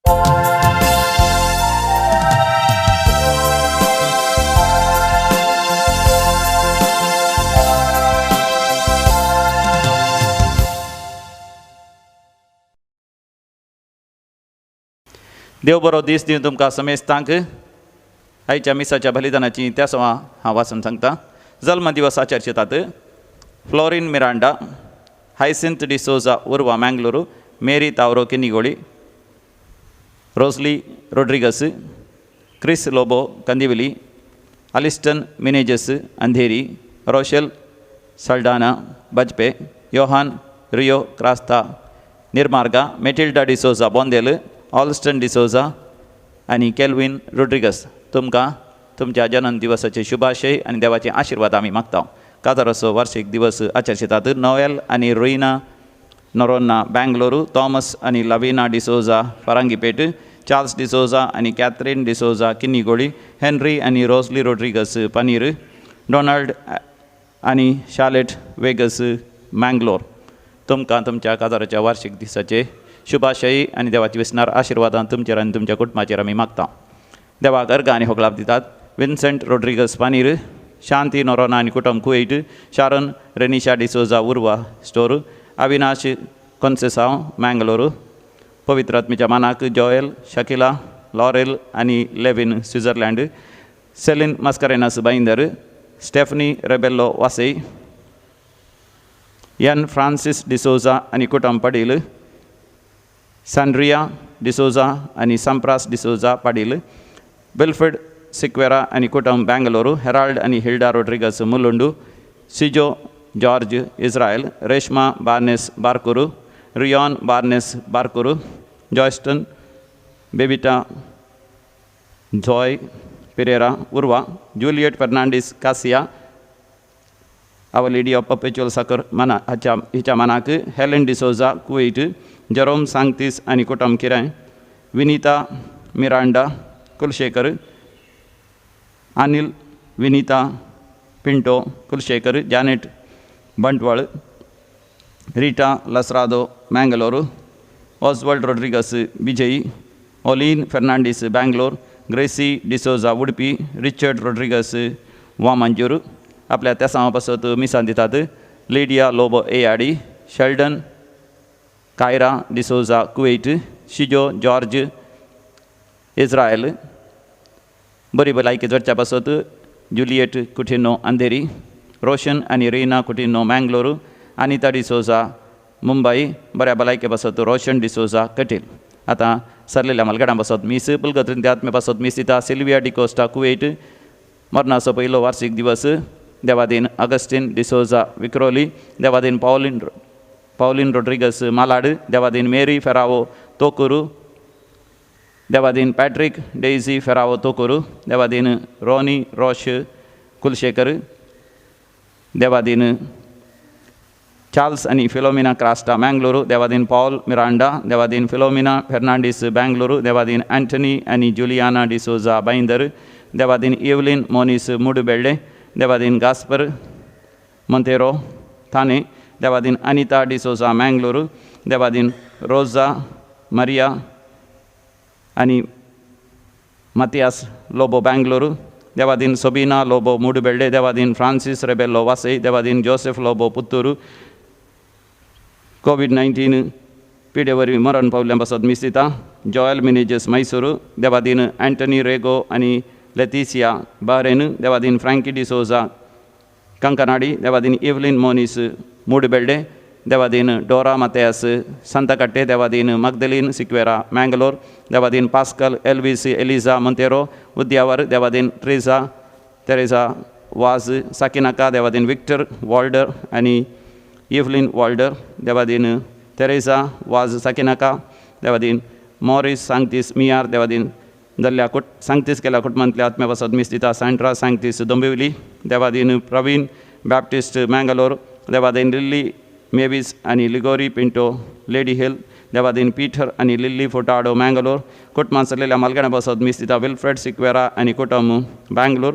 देव बरो दीस दिवन तुमकां समेस्तांक आयच्या मिसाच्या बलिदानाची त्या सवा हांव वाचून सांगता. जल्म दिवस आचरतात. Florine Miranda, Hyacinth D'Souza Urwa Mangaluru, Mary Tauro Kinnigoli, Roslie Rodrigues, Chris Lobo Kandivali, Aliston Menezes Andheri, Rochelle Saldanha Bajpe, Johan Rio Crasta Nirmarga, Matilda D'Souza Bondel, Alston D'Souza आणि केल्विन रोड्रिगस. तुमकां तुमच्या जन्म दिवसाचे शुभाशय आणि देवाचे आशीर्वाद आमी मागता. काजाराचो वार्षिक दिवस आचरतात. नोएल आणि रोइना नोरोना बँगलोरू, थॉमस आणि लविना डिसोजा फरांगीपेट, चार्ल्स डिसोजा आणि कॅथरीन डिसोजा किन्नीगोळी, हेनरी आणि रोस्ली रोड्रिगस पनीर, डोनाल्ड आणि शार्लेट वेगस मँगलोर. तुमकां तुमच्या काजाराच्या वार्षिक दिसाचे शुभाशय आणि देवाची विस्नार आशीर्वादां तुमचेर आनी तुमच्या कुटुंबाचेर आमी मागता. देवाक अर्घ आनी होगलाप दितात. विन्सेंट रोड्रिगस पानीर, शांती नोरोना आनी कुटुंब कुवेट, शारन रेनिशा डिसोजा उर्वा स्टोर, अविनाश कोन्सेसांव मँगलोरू. पवित्र आत्मेच्या मानाक जोएल, शकिला, लॉरेल आणि Levin Switzerland, Celine Mascarenhas Bhayandar, Stephanie Rebello Vasai, Ann Francis D'Souza आणि कुटुंब पडील, सॅन्ड्रिया डिसोजा आणि संप्रास डिसोजा पाडील, विल्फ्रेड सिक्वेरा आणि कुटुंब बँगलोरू, हेराल्ड आणि Hilda Rodrigues Mulund, Sijo George Israel, Reshma Barnes Barkur, Rion Barnes Barkur, Joyston Bebita Zoy Pereira Urwa, Juliet Fernandes Kasia, our lady of perpetual succour मना हिच्या मानाक हेलेन डिसोजा कुवेट, जरोम सांगतीस आणि कुटुंब किराय, Vinita Miranda Kulshekar, Anil Vinita Pinto Kulshekar, Janet Bantwal, Rita Lasrado Mangaluru, Oswald Rodrigues विजयी, Olin Fernandes Bangalore, Gracy D'Souza Udupi, Richard Rodrigues Vamanjoor. आपल्या त्या समापासत मिसान दितात. लिडिया लोबो एआडी, Sheldon Kyra D'Souza Kuwait, Shijo George Israel. बरी भलायकी जोडच्या पासत जुलियट कुटिनो अंधेरी, रोशन आणि रीना कुटिनो मँगलोरू, अनिता डिसोजा मुंबई. बऱ्या भलायके पासत रोशन डिसोजा कटेल. आता सरलेल्या मलगडां पासत मीस पुलगत्रिंत आत्मे पासत मीस दिता. सिल्विया डिकोस्टा कुवेट, मरणाचो पयलो वार्षिक दिवस. देवादीन अगस्टीन डिसोजा विक्रोली, देवादीन पावलिन रोड्रिगस मालाड, देवादीन मेरी फेरावो तोकुरू, देवादीन पॅट्रिक डेझी फेरावो तोकुरू, देवादीन रोनी रोश कुलशेखर, देवादीन चार्ल्स आणि फिलोमिना क्रास्टा मँगलोरू, देवादीन पॉल मिरांडा, देवादीन फिलोमिना फर्नांडीस बँगलोरू, देवादीन अँटनी आणि जुलियाना डिसोजा बाईंदर, देवादीन इवलिन मोनिस मुडबेल्डे, देवादीन गास्पर मोंतेरो थाने, देवादीन अनिता डिसोजा मँगलोरू, देवादीन रोजा मरिया आणि मतियास लोबो बँगलोरू, देवादीन सोबिना लोबो मुडबेल्डे, देवादीन फ्रांसिस रेबेल्लो वासई, देवादीन जोसेफ लोबो पुत्तूरू. कोविड-19 पिडेवरी मरण पावल्ल्या पासत मीस दिता. जोएल मिनेजस मैसूरू, देवादीन अँटनी रेगो आणि लेतिसिया बहरेन, देवादीन फ्रँकी डिसोजा कंकनाडी, देवादीन इवलिन मोनिस मुडबेल्डे, देवादीन डोरा मतेयस संतकट्टे, देवादीन मगदलीन सिक्वेरा मँगलोर, देवादीन Pascal Elvis Eliza Monteiro Udyavar, देवादीन तेरेसा वाज साकिनाका, देवादीन विक्टर वॉल्डर आणि Evelyn वॉल्डर, Devadin Teresa Vaz Sakinaka, Devadin Morris सांगतीस मियार, देवादीन दल्ल्या सांगतीस केल्या कुटुंबांतल्या आत्म्या पासत मीस दिता. सँड्रा सांगतीस दोंबिवली, देवादीन प्रवीण बॅप्टिस्ट मँगलोर, देवादीन लिल्ली मेविस आणि लिगोरी पिंटो लेडी हिल, देवादीन पीटर आणि लिल्ली फोटाडो मँगलोर. कुटुंबां सरलेल्या मालगड्या पासत मीस दिता. विल्फ्रेड सिक्वेरा आणि कुटुंब बँगलोर,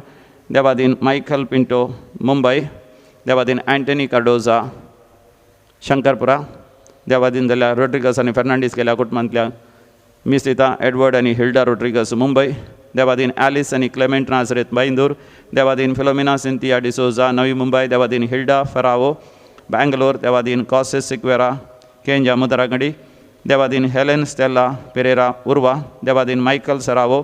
देवादीन मायकल पिंटो मुंबई, देवादीन अँटनी कार्डोजा शंकरपुरा, देवादीन जाल्यार रोड्रिगस आणि फर्नांडीस केल्या कुटुंबांतल्या मिस्तिता एडवर्ड आणि हिल्डा रोड्रिगस मुंबई, देवादीन ॲलिस आणि क्लेमेंट नाझरेत बाईंदूर, देवादीन फिलोमिना सिंथिया डिसोजा नवी मुंबई, देवादीन हिल्डा फरावो बँगलोर, देवादीन कॉसेस सिक्वेरा केंजा मुदरागडी, देवादीन हेलेन स्टेला पेरेरा उर्वा, देवादीन मायकल सरावो,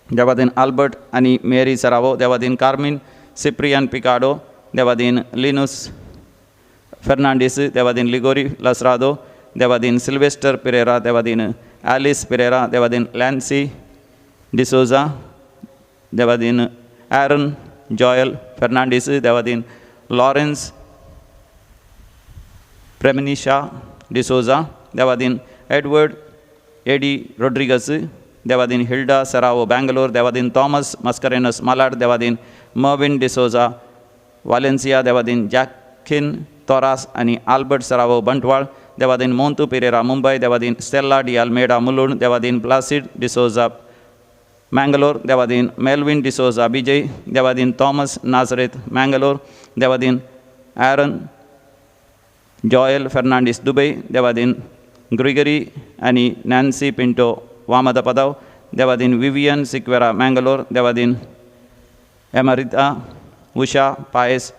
देवादीन आल्बर्ट आणि मेरी सरावो, देवादीन कार्मिन सिप्रियन पिकाडो, देवादीन लिनुस फर्नांडिस, देवादीन लिगोरी लसरादो, देवादीन सिल्वेस्टर पेरेरा, देवादीन ॲलिस पेरेरा, देवादीन लॅन्सी डिसोजा, देवादीन ॲरन जॉयल फर्नांडिस, देवादीन लॉरेन्स प्रेमनिशा डिसोजा, देवादीन एडवर्ड एडी रोड्रिगस, देवादीन हिल्डा सरावो बँगलोर, देवादीन थॉमस मस्करेनस मालाड, देवादीन मर्विन डिसोजा वालेन्सिया, देवादीन जॅकिन तोरास आणि आल्बर्ट सरावो बंटवाळ, देवादीन मोंतू पेरेरा मुंबई, देवादीन स्टेला डी अल्मेडा मुलुंड, देवादीन प्लासिड डिसोजा मँगलोर, देवादीन मेल्विन डिसोजा बिजय, देवादीन थॉमस नाझरेत मँगलोर, देवादीन ॲरन जॉयल फर्नांडिस दुबई, देवादीन ग्रिगरी आणि नॅन्सी पिंटो वामदपदाव, देवादीन विवियन सिक्वेरा मँगलोर, देवादीन एमरिता उषा पायस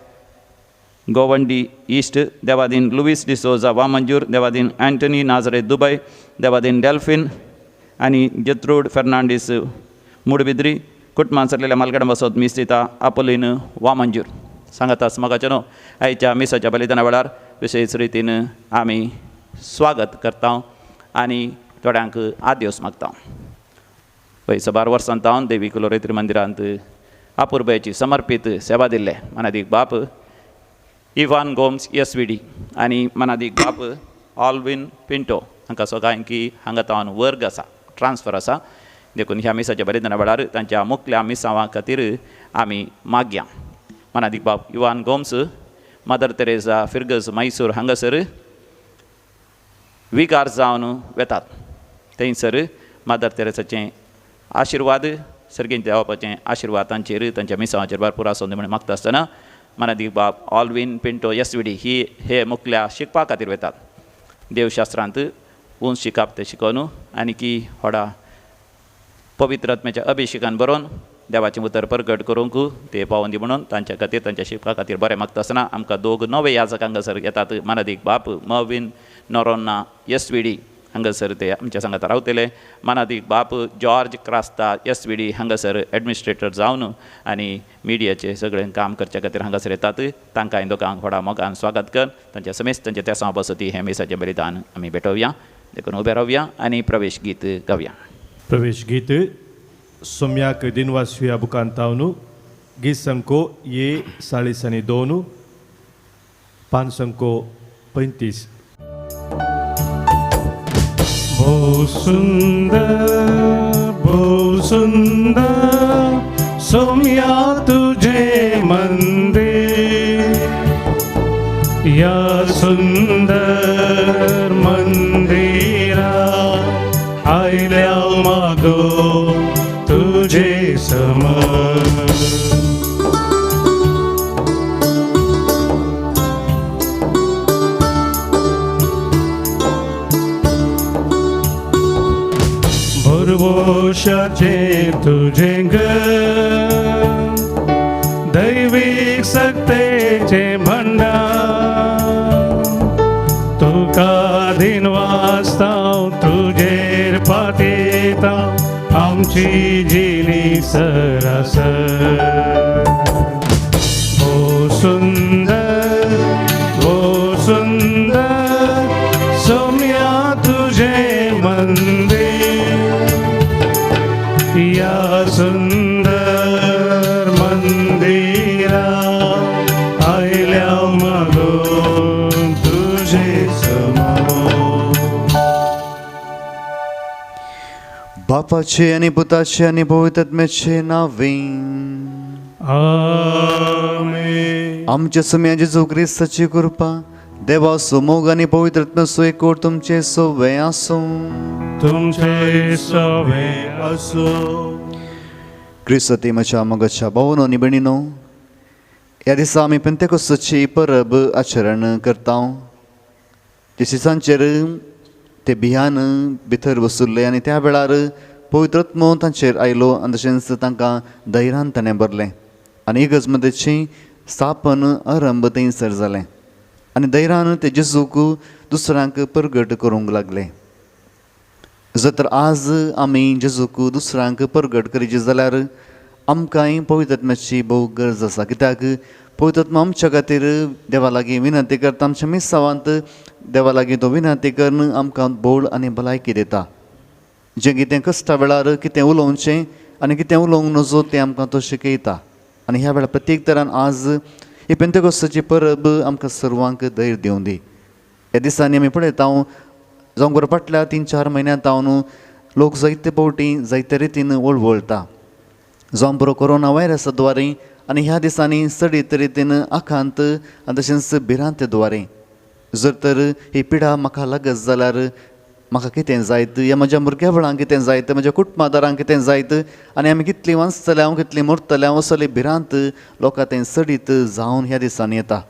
गोवंडी ईस्ट, देवादीन लुईस डिसोजा वामंजूर, देवादीन अँटनी नाझरेत दुबई, देवादीन डेल्फिन आणि जत्रूड फर्नांडिस मुडबिद्री, कुटुंबान सरलेल्या मालगडा बसत मिस्तिता आपोलीन वामंजूर. सांगताच मगाच्यानो आयच्या मिसाच्या बलिदाना वेळार विशेष रितीन आमी स्वागत करता आणि थोड्यांक आदेस मागता. वयसभार वर्सांत हांव देवी कुलोरेत्री मंदिरांत अपुर्बेची समर्पित सेवा दिल्ले मनादीक बाप इवान गोम्स एसवीडी आणि मनादीक बाप ऑल्विन पिंटो हांकां सगळ्यांकी हांगा तावन वर्ग आसा, ट्रान्सफर आसा, देखून ह्या मिसाच्या बलिदाना वेळार तांच्या मुखल्या मिसावां खातीर आमी मागया. मनादीक बाप इवान गोम्स मदर तेरेसा फिर्गस मैसूर हांगासर विकार जावन वेतात. थंयसर मदर तेरेसाचें आशिर्वाद सर्गेंत देवपाचें आशिर्वाद तांचेर तांच्या मिसांवाचेर भरपूर आसूं दी म्हणून मागता आसतना मनादीक बाप ऑल्विन पिंटो एसवीडी हे मुखल्या शिकपा खातीर वेतात. देवशास्त्रांत उंच शिकप ते शिकोवन आनी की व्हडा पवित्र आत्म्याच्या अभिशेकान बरोवन देवाचें उतर प्रकट करूंक ते पावोवन दी म्हणून तांच्या खातीर तांच्या शिकपा खातीर बरें मागता आसतना आमकां दोग नवे याजक हांगासर येतात. मनादीक बाप मर्विन नोरोन्ना एसवीडी हांगासर ते आमच्या सांगात रावतले. मनादीक बाप जॉर्ज क्रास्ता एसवीडी हांगासर एडमिनिस्ट्रेटर जावन आनी मिडियाचें सगळें काम करच्या खातीर हांगासर येतात. तांकां हांवें दोगांक व्हडा मोगान स्वागत कर. तांच्या समेस्त तांच्या तेसां बसती हें मिसाचें बलिदान आमी भेटोवया. देखून उबे रावया आनी प्रवेश गीत गावया. प्रवेश गीत सोम्याक दिनवासुया बुकांतावनु गीत संको ये 42 पान संको 35. बहुत सुंदर सोम्या तुझे मंदिर, या सुंदर मंदिरा आयल्या मागो तुझे समोर. भरवशाचे तुझे घर, दैविक सत्तेचे भंडार, तुका दिन वाचताव तुझेर पातयता आमची जिणी सरासर. ओ सुंदर सोम्या तुझे मंदिर, या सुंदर मंदिरा आयल्या मागो तुझे समोर. बापाचे आणि पुताचे आणि पवित्र आत्म्याचे नावीन. आमेन. आमच्या सम्या जेजू ख्रिस्ताची कृपा, देवा मोग आणि पवित्र आत्म्याचो एकवट तुमचे सोबे आसूं. तुमचे सोबे असो. क्रिस्ती म्हज्या मोगाच्या भावनो आनी भयणीनो, ह्या दिसा आमी पेंतेकोस्ताची परब आचरण करता. दिसांचेर ते भियान भितर बसुल्ले आनी त्या वेळार पवित्रत्मो तांचेर आयलो आनी तशेंच तांकां धैर्यान ताणें भरलें आनी इगर्जमध्येची स्थापन आरंभ थंयसर जालें आनी धैर्यान ते जेजूक दुसऱ्यांक परगट करूंक लागले. जर तर आज आमी जेजूक दुसऱ्यांक परगट करीचे जाल्यार आमकांय पवित्रत्म्याची भोव गरज आसा. कित्याक पवित्रत्म आमच्या खातीर देवा लागीं विनंती करता. आमच्या मिसावांत देवा लागीं तो विनंती करून आमकां बोळ आनी भलायकी दिता. जें कितें कश्टा वेळार कितें उलोवचें आनी कितें उलोवंक नजो तें आमकां तो शिकयता. आनी ह्या वेळार प्रत्येक तरान आज ही पेंतेकोस्ताची परब आमकां सर्वांक धैर्य दिवं दी. ह्या दिसांनी आमी पळयता जावंक बरो फाटल्या 3-4 म्हयन्यांत हांव लोक जायते फावटी जायते रितीन वळवळटा. जावं बरो कोरोना वायरसा द्वारे आनी ह्या दिसांनी सडीत रितीन आखांत आनी तशेंच भिरांत द्वारे. जर तर ही पिडा म्हाका लागत जाल्यार म्हाका कितें जायत या म्हज्या भुरग्या कितें जायत, म्हज्या कुटुंबादारांक कितें जायत आनी आमी कितलीं वाचतले हांव कितलीं मरतलें हांव असले भिरांत लोकां तें सडीत जावन ह्या दिसांनी येता.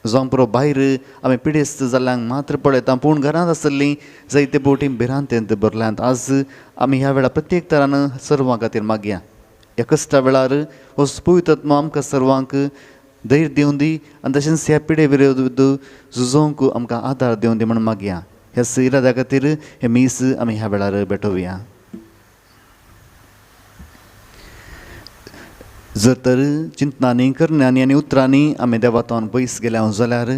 जावं पुरो भायर आमी पिडेस्त जाल्ल्यांक मात्र पळयता, पूण घरांत आसलीं जायते फावटी भिरांतेंत भरल्यांत. आज आमी ह्या वेळार प्रत्येक तरान सर्वां खातीर मागया. ह्या कश्टा वेळार हो पवित्रत्म आमकां सर्वांक धैर्य दिवं दी आनी तशेंच ह्या पिडे विरोध झुजोवंक आमकां आदार दिवं दी म्हणून मागया. ह्या इराद्या खातीर हे मीस आमी ह्या वेळार भेटोवया. जर तर चिंतनांनी करण्यांनी आनी उतरांनी आमी देवातावन पयस गेल्या जाल्यार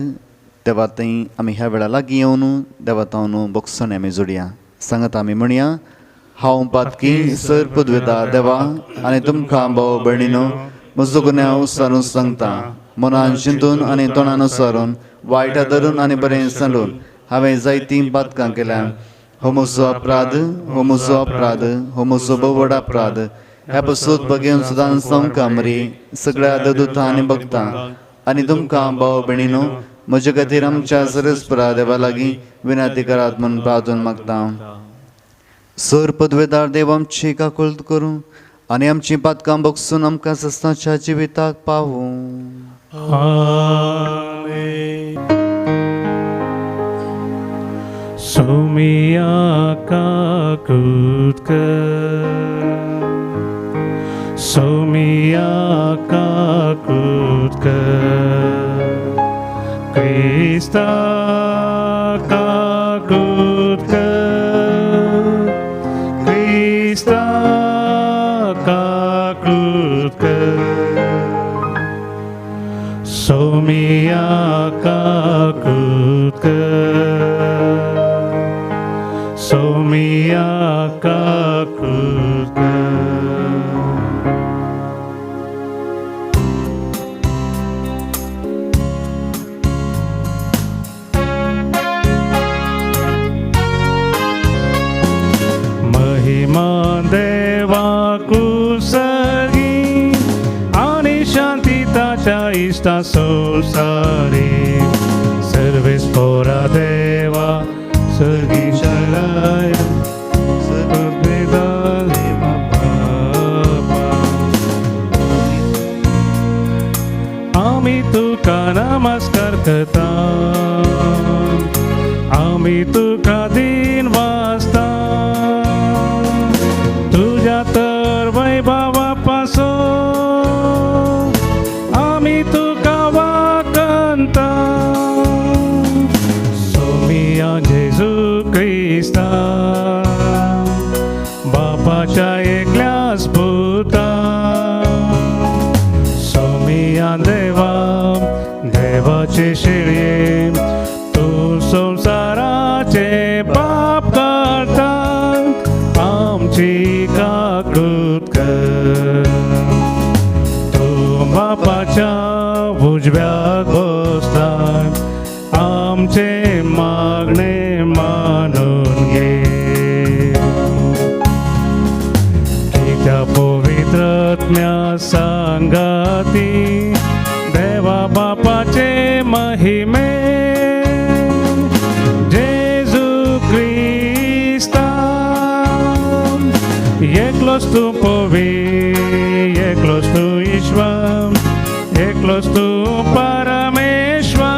देवा थंय आमी ह्या वेळा लागीं येवन देवातावन बोगसोन आमी जोडया. सांगात आमी म्हणया, हांव पातकी सर पदवेदार देवा आनी तुमकां भाव भयणीनो म्हजो गुन्यांव उसारून सांगता. मनान चिंतून आनी तोंडान उसारून वायटा धरून आनी बरें सांडून हांवें जायतीं पातकां केल्या. हो म्हजो अपराध, हो म्हजो अपराध, हो म्हजो भोव व्हड अपराध. ह्या पासून बगेन सुद्दां समका मरी सगळ्या दोतोरां आनी भक्तां आनी तुमकां भाव भयणीनो म्हजे खातीर आमच्या सरस्परा देवा लागीं विनंती करात म्हणून प्रार्थना मागता. सर पदवेदार देव आमची काकूळट करूं आनी आमची पातकां बगसून आमकां सस्ताच्या जिविताक पावूं. सोमिया काकूळट कर, सोमिया काकूळट कर, क्रिस्ता काकूळट कर, क्रिस्ता काकूळट कर, सोमिया काकूळट कर, सोमिया काकूळट कर. महिमा देवाकू सगी आणि शांती ताच्या इष्टा संसारी. सर्वेस पोरा देवा सगी शराय सर्वेदाले बापा. आमी तुका नमस्कार करता, आमी तुका दिन वाजता. तुझ्या तर वैभवा पासो आमी तुका वाकंता. सोमिया जेजू क्रिस्ता बापाच्या एकल्याच पुता. सोमिया देवा देवाचे शिळये तू संसाराचे पाप करता. आमची काकूळट कर, तू बापाच्या उजव्याक बसता. आमचे मागणे मानून घे. कित्या पवित्रत्म्या सांगाती देवा बापाचे महिमे. जेजू क्रिस्ता एकलोच तू पवी, एकलोच तू ईश्वर, एकलोच तू परमेश्वर.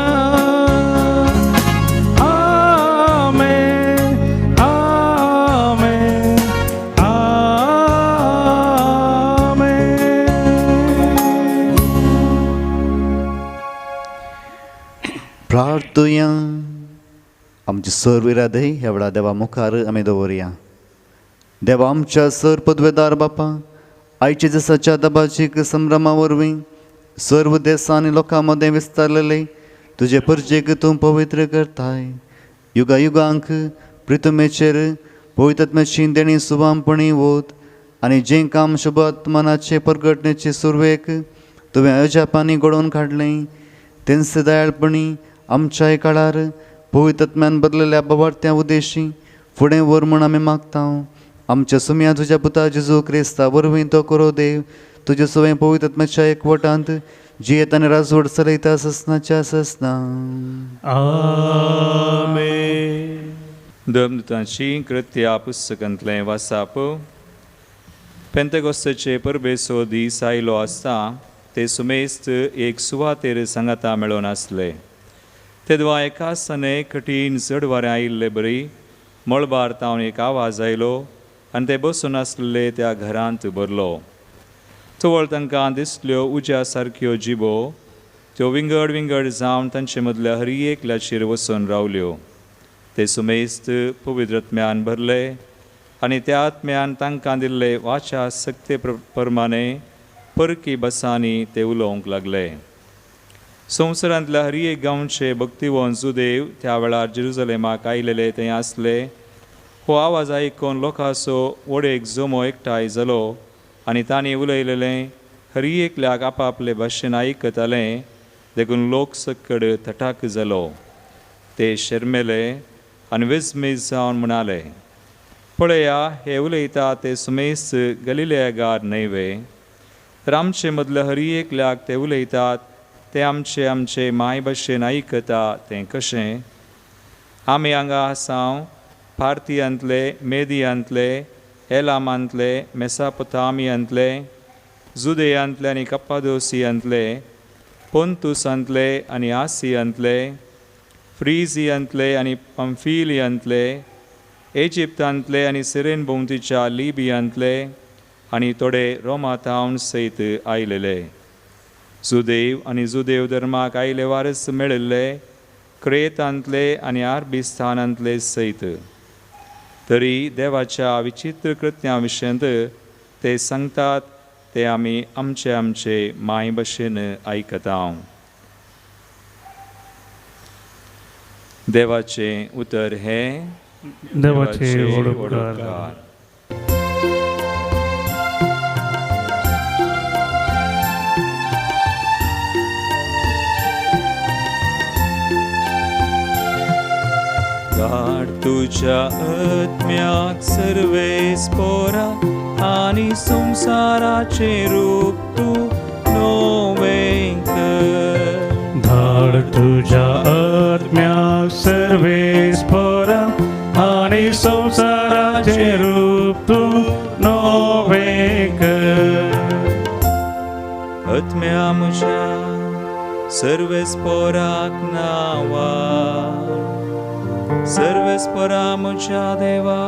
आमेन चिंतुया. आमचे सर्व इरादे ह्या वेळा देवा मुखार आमी दवरया. देवा आमच्या सर पदवेदार बापा, आयच्या दिसाच्या दबाचीक संभ्रमा वरवीं सर्व देशां आनी लोकां मदें विस्तारलेले तुजे परजेक तूं पवित्र करताय. युगा युगांक प्रितमेचेर पवित्रात्म्याची देणी सुवामपणी वोत आनी जें काम शुभ आत्मनाचे परगटणेचे सुरवेक तुवें अजापांनी घडोवन काडलें तेंच दयाळपणी आमच्याय काळार पवित्रात्म्यान बदललेल्या बवाडत्या उद्देशी फुडें व्हर म्हूण आमी मागता. आमच्या सुम्या तुज्या पुता जेजू क्रिस्ता वरवीं तो करो देव तुजे सवय पवित्रात्म्याच्या एकवटांत जियेत आनी राजवट चलयता ससनाच्या ससना. आमेन. देवदूतांची कृत्या पुस्तकांतलें वाचप. पेंतेकोस्ताचे परबेचो दीस आयलो आसता ते सुमेस्त एक सुवातेर सांगाता मेळोन आसले. तेदवा एका सने कठीण चड वारें आयिल्ले बरी मळबार तावन एक आवाज आयलो आनी ते बसून आसलेले त्या घरांत भरलो. चवळ तांकां दिसल्यो उज्या सारक्यो जिबो त्यो विंगड विंगड जावन तांचे मदल्या हर एकल्याचेर वचून रावल्यो. ते सुमेस्त पवित्र आत्म्यान भरले आनी त्या आत्म्यान तांकां दिल्ले वाचा सक्ते प्रमाणे परकी बसांनी ते उलोवंक लागले. संवसारांतल्या हर एक गांवचे भक्तिवंत जुदेव त्या वेळार जेरुसलेमाक आयिल्ले थंय आसले. हो आवाज आयकून लोकांचो वडेक जमो एकठांय जालो आनी तांणी उलयलेलें हर एकल्याक आपापले भाशेन आयकताले देखून लोक सकड थटाक जालो. ते शर्मेले आनी विस्मीत जावन म्हणाले, पळया हे उलयता ते सुमेस्त गलिलेयागार न्हयवे. तर आमचे मदले हर एकल्याक ते उलयतात ते आमचे आमचे माय भाशेन आयकता तें कशें. आमी हांगा आसांव पार्थियांतले, मेदियांतले, एलामांतले, मेसापोतामियांतले, जुदेयांतले आनी कप्पादोसियांतले, पोंतुसांतले आनी आसियांतले, फ्रिजियांतले आनी पंफिलियांतले, इजिप्तांतले आनी सिरेन भोंवतीच्या लिबियांतले आनी थोडे रोमातावन सयत आयलेले. जुदेव आनी जुदेव धर्माक आयले वारस मेळिल्ले क्रेतांतले आनी आर्बिस्तानांतले सयत. तरी देवाच्या विचित्र कृत्यां विशयंत ते सांगतात ते आमी आमचे आमचे माय भाशेन आयकता. देवाचें उतर हे देवाचे वडोवकार. धाड तुझ्या आत्म्याक सर्वे स्पोरा आनी संसाराचे रूप तूं नवें कर. धाड तुझ्या आत्म्याक सर्वे स्फोरा आनी संसाराचे रूप तूं नवें कर. आत्म्या म्हज्या सर्वे स्पोराक नावा, सर्वे स्पोरा म्हज्या देवा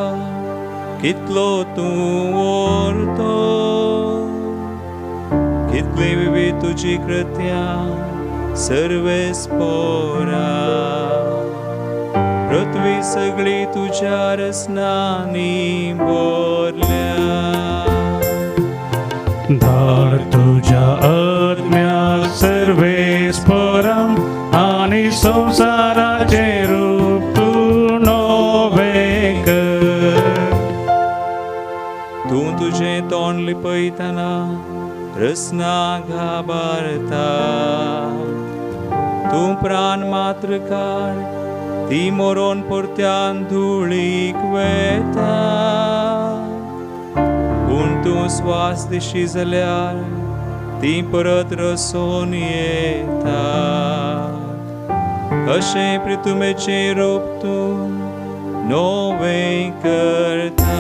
कितलो तूं व्हरतो. कितली विविध तुजी कृत्यां सर्वे स्पोरा. पृथ्वी सगळी तुज्या रसनांनी भरल्या. धाड तुझ्या आत्म्याक सर्वे स्फोरा आनी संसाराचे रूप तूं नवें कर. तूं तुजें तोंड लिपयतना रसना घाबरता. तूं प्राण मात्र काड ती मरोन परत्यान धुळीक वेता. पूण तूं स्वास दिशी जाल्यार ती परत रसोन येता. अशें प्रितुमेचें रूप तूं नवें करता.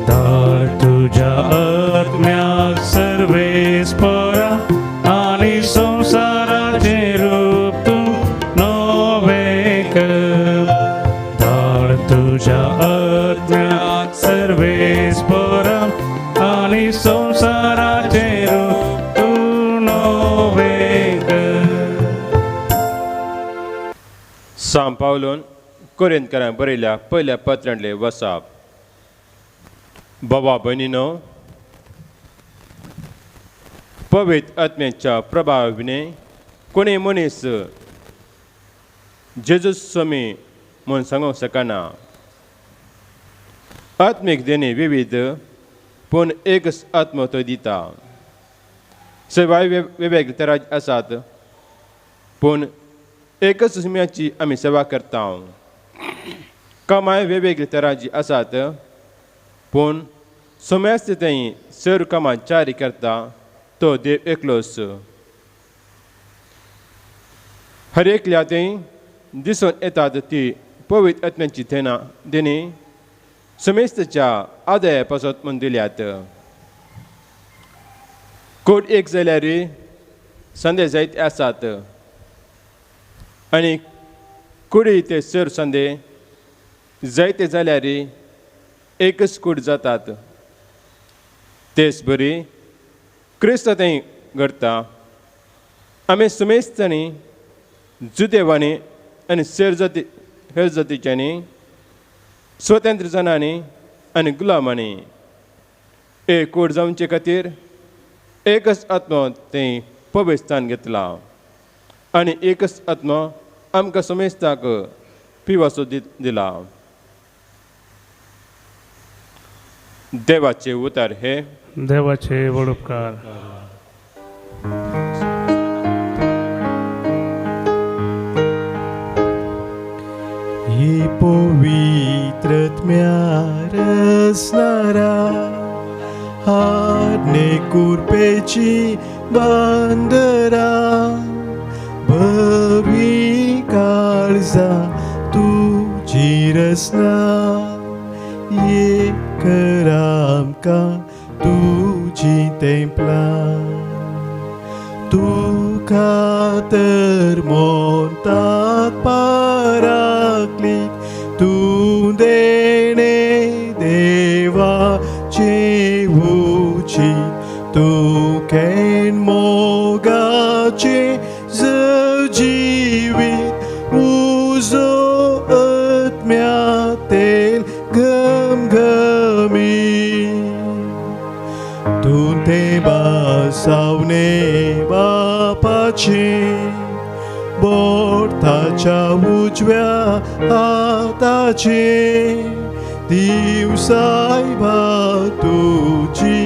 धाड तुझ्या आत्म्याक सर्वे स्फोरा आनी संसाराचे रूप तूं नवें कर. धाड तुझ्या आत्म्याक सर्वे स्फोरा आनी संसाराचे रूप तूं नवें कर. पावलोन कोरिंथकारांक बरयल्या पयल्या पत्रांतले वसाप. बाबा भयणीनो, पवित्र आत्म्याच्या प्रभावाने कोणी मनीस जेजूस स्वामी म्हूण सांगूंक शकना. आत्मीक देणे विविध पूण एकच आत्मो तो दिता. सेवाय वेगवेगळे तरांचे आसात पूण एकच सुम्याची आमी सेवा करता. कामाय वेगवेगळे तरांची आसात पूण सुम्यास्त तें सर कामां चारी करता तो देव एकलोच. हर एकल्या तें दिसून येतात ती पवित्र आत्म्याची देणी समेस्तच्या आदया पासत म्हूण दिल्यात. कोट एक जाल्यार संदे जायते आसात आनी कुडी ते सर संदे जायते जाल्यार एकच कूड जातात. तेच बरी क्रिस्त तें घडटा. आमी समेस्तनी जुदेवानी आनी हेर जातीच्यांनी स्वतंत्र जनांनी आनी गुलामांनी एक कूड जावचे खातीर एकच आत्मो तें पवित्र स्थान घेतला आनी एकच आत्मो आमकां समेस्ताक पिवासो दिला. देवाचे उतार हे. देवाचे व्हड उपकार. ये पवित्रत्म्या रचणारा हाडणे कुरपेची बांदरा बरी काळजा तुजी रचना ये कर आमकां तुजी तेंपलां तुका तर मोनतात पाराकलीत तूं देणे देवाचे उचित तूं केन मोगाचे जिवीत उजो आत्म्यातेल घमघमी तूं ते बासावणे बापाचे बोटाच्या उजव्या हाताचे दिवसाय भा तुजी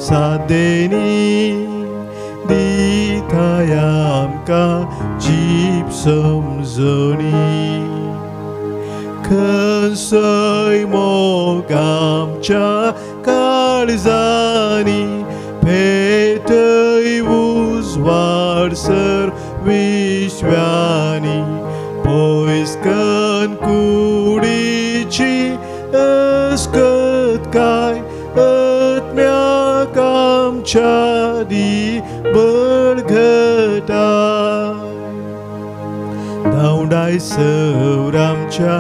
सादेनी दिताय आमकां जीप समजणी खंयसय मोग आमच्या काळजांनी भेटय उजवाड सर विश्वानी पयस कन कुडीची अस्कत काय आत्म्याक आमच्या दी बळगटा धांवडाय सर आमच्या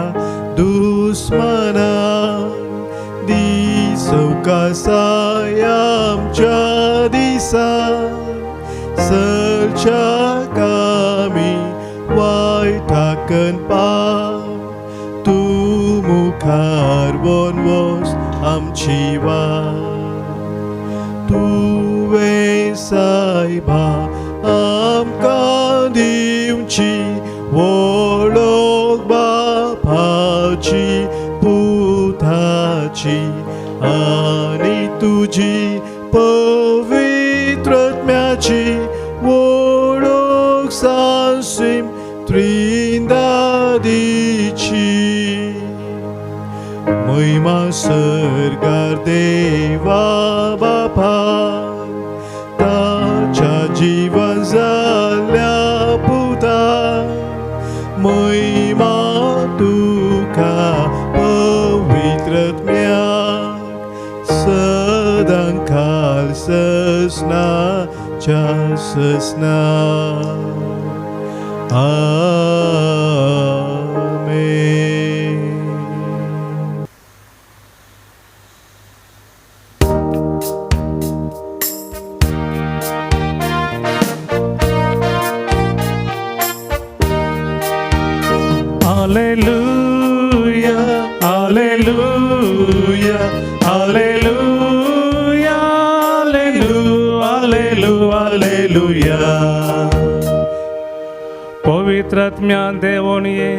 दुस्मना दी सवकासाय आमच्या दिसा सरच्या कामी वायटाकन पाव तूं मुखार वनवस आमची वाट तुवें सायबा आमकां दिवची वळख बापाची पुताची आनी तुजी पवित्र आत्म्याची वळख सांसीम त्रिंदादीची महिमा सर्गार देवा बापा ताच्या जीवन जाल्ल्या पुता महिमा तुका पवित्र आत्म्याक सदां काल ससनाच्या ससना आमेन. Alleluia, Alleluia, Alleluia, Alleluia, Alleluia, Alleluia. पवित्रात्म्या देवून ये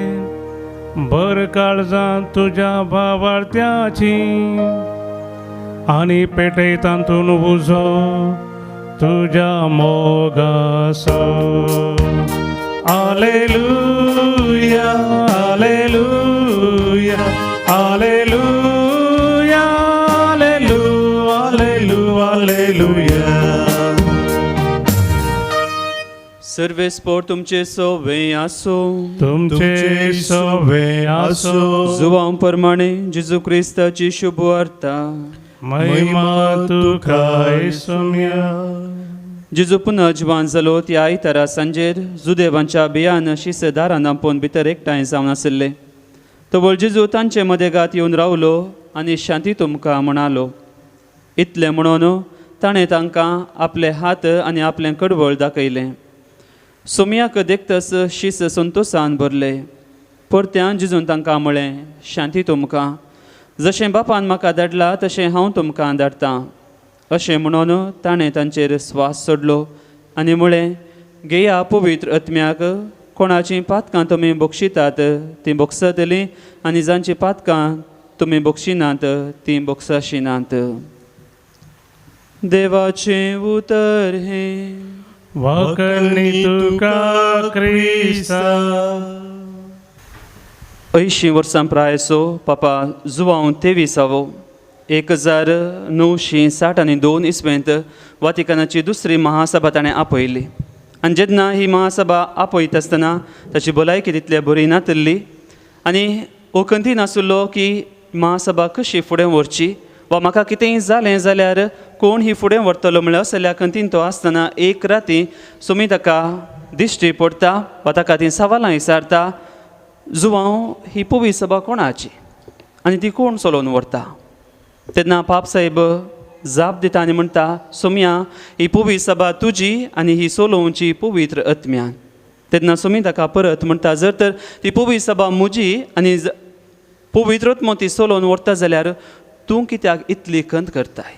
बर काळजांत तुझ्या भावार्थ्याची आणि पेटयतांतून उजो तुझ्या मोगासो. Alleluia, Alleluia, Alleluia, Alleluia, Alleluia, Alleluia. सर्वे स्पोर्ट तुमचे सोवे आसो. तुमचे सोवे आसो. जुवां प्रमाणे जेजू क्रिस्ताची शुभ वार्ता. महिमा तुका येसुम्या. जेजू पुन्हा जिवान जालो त्या आयतारा सांजेर जुदेवांच्या बियान शिसेदारान आपोवन भितर एकठांय जावन आशिल्ले. तोवळ जेजू तांचे मदेगात येवन रावलो आनी शांती तुमकां म्हणालो. इतलें म्हणून ताणें तांकां आपले हात आनी आपलें कडवळ दाखयलें. सोमयाक देखतस शीस संतोशान भरले. परत्यान जेजून तांकां म्हळें, शांती तुमकां. जशें बापान म्हाका धाडला तशें हांव तुमकां धाडटां. अशें म्हणून ताणें तांचेर स्वास सोडलो आनी म्हळें, घेया पवित्र आत्म्याक. कोणाचीं पातकां तुमी बक्षितात तीं बक्षतलीं आनी जांचीं पातकां तुमी बक्षिनात तीं बक्षाशिनात. देवाचें उतर हें. वाकणी तुका क्रिस्ता. 80 वर्सां प्रायसो पापा जुवांव 23 1962 इस्वेंत वातिकनाची दुसरी महासभा ताणें आपयली. आनी जेन्ना ही महासभा आपयत आसतना ताची भलायकी तितली बरी नासली आनी ओखंती नासलो की महासभा कशी फुडें व्हरची वा म्हाका कितेंय जालें जाल्यार कोण ही फुडें व्हरतलो म्हणल्यार असल्या खंतीन तो आसतना एक राती सुमी ताका दिश्टी पडटा वा ताका ती सवालां विचारता, जुवांव ही पुवी सभा कोणाची आनी ती कोण चलोवन व्हरता. तेन्ना पाप साहेब जाप दिता आनी म्हणटा, सोम्या ही पुवी सभा तुजी आनी ही सोलोवची पवित्र आत्म्यान. तेन्ना सोमी ताका परत म्हणटा, जर तर ती पुवी सभा म्हजी आनी पवित्र आत्मो ती सोलोवन व्हरता जाल्यार तूं कित्याक इतली खंत करताय.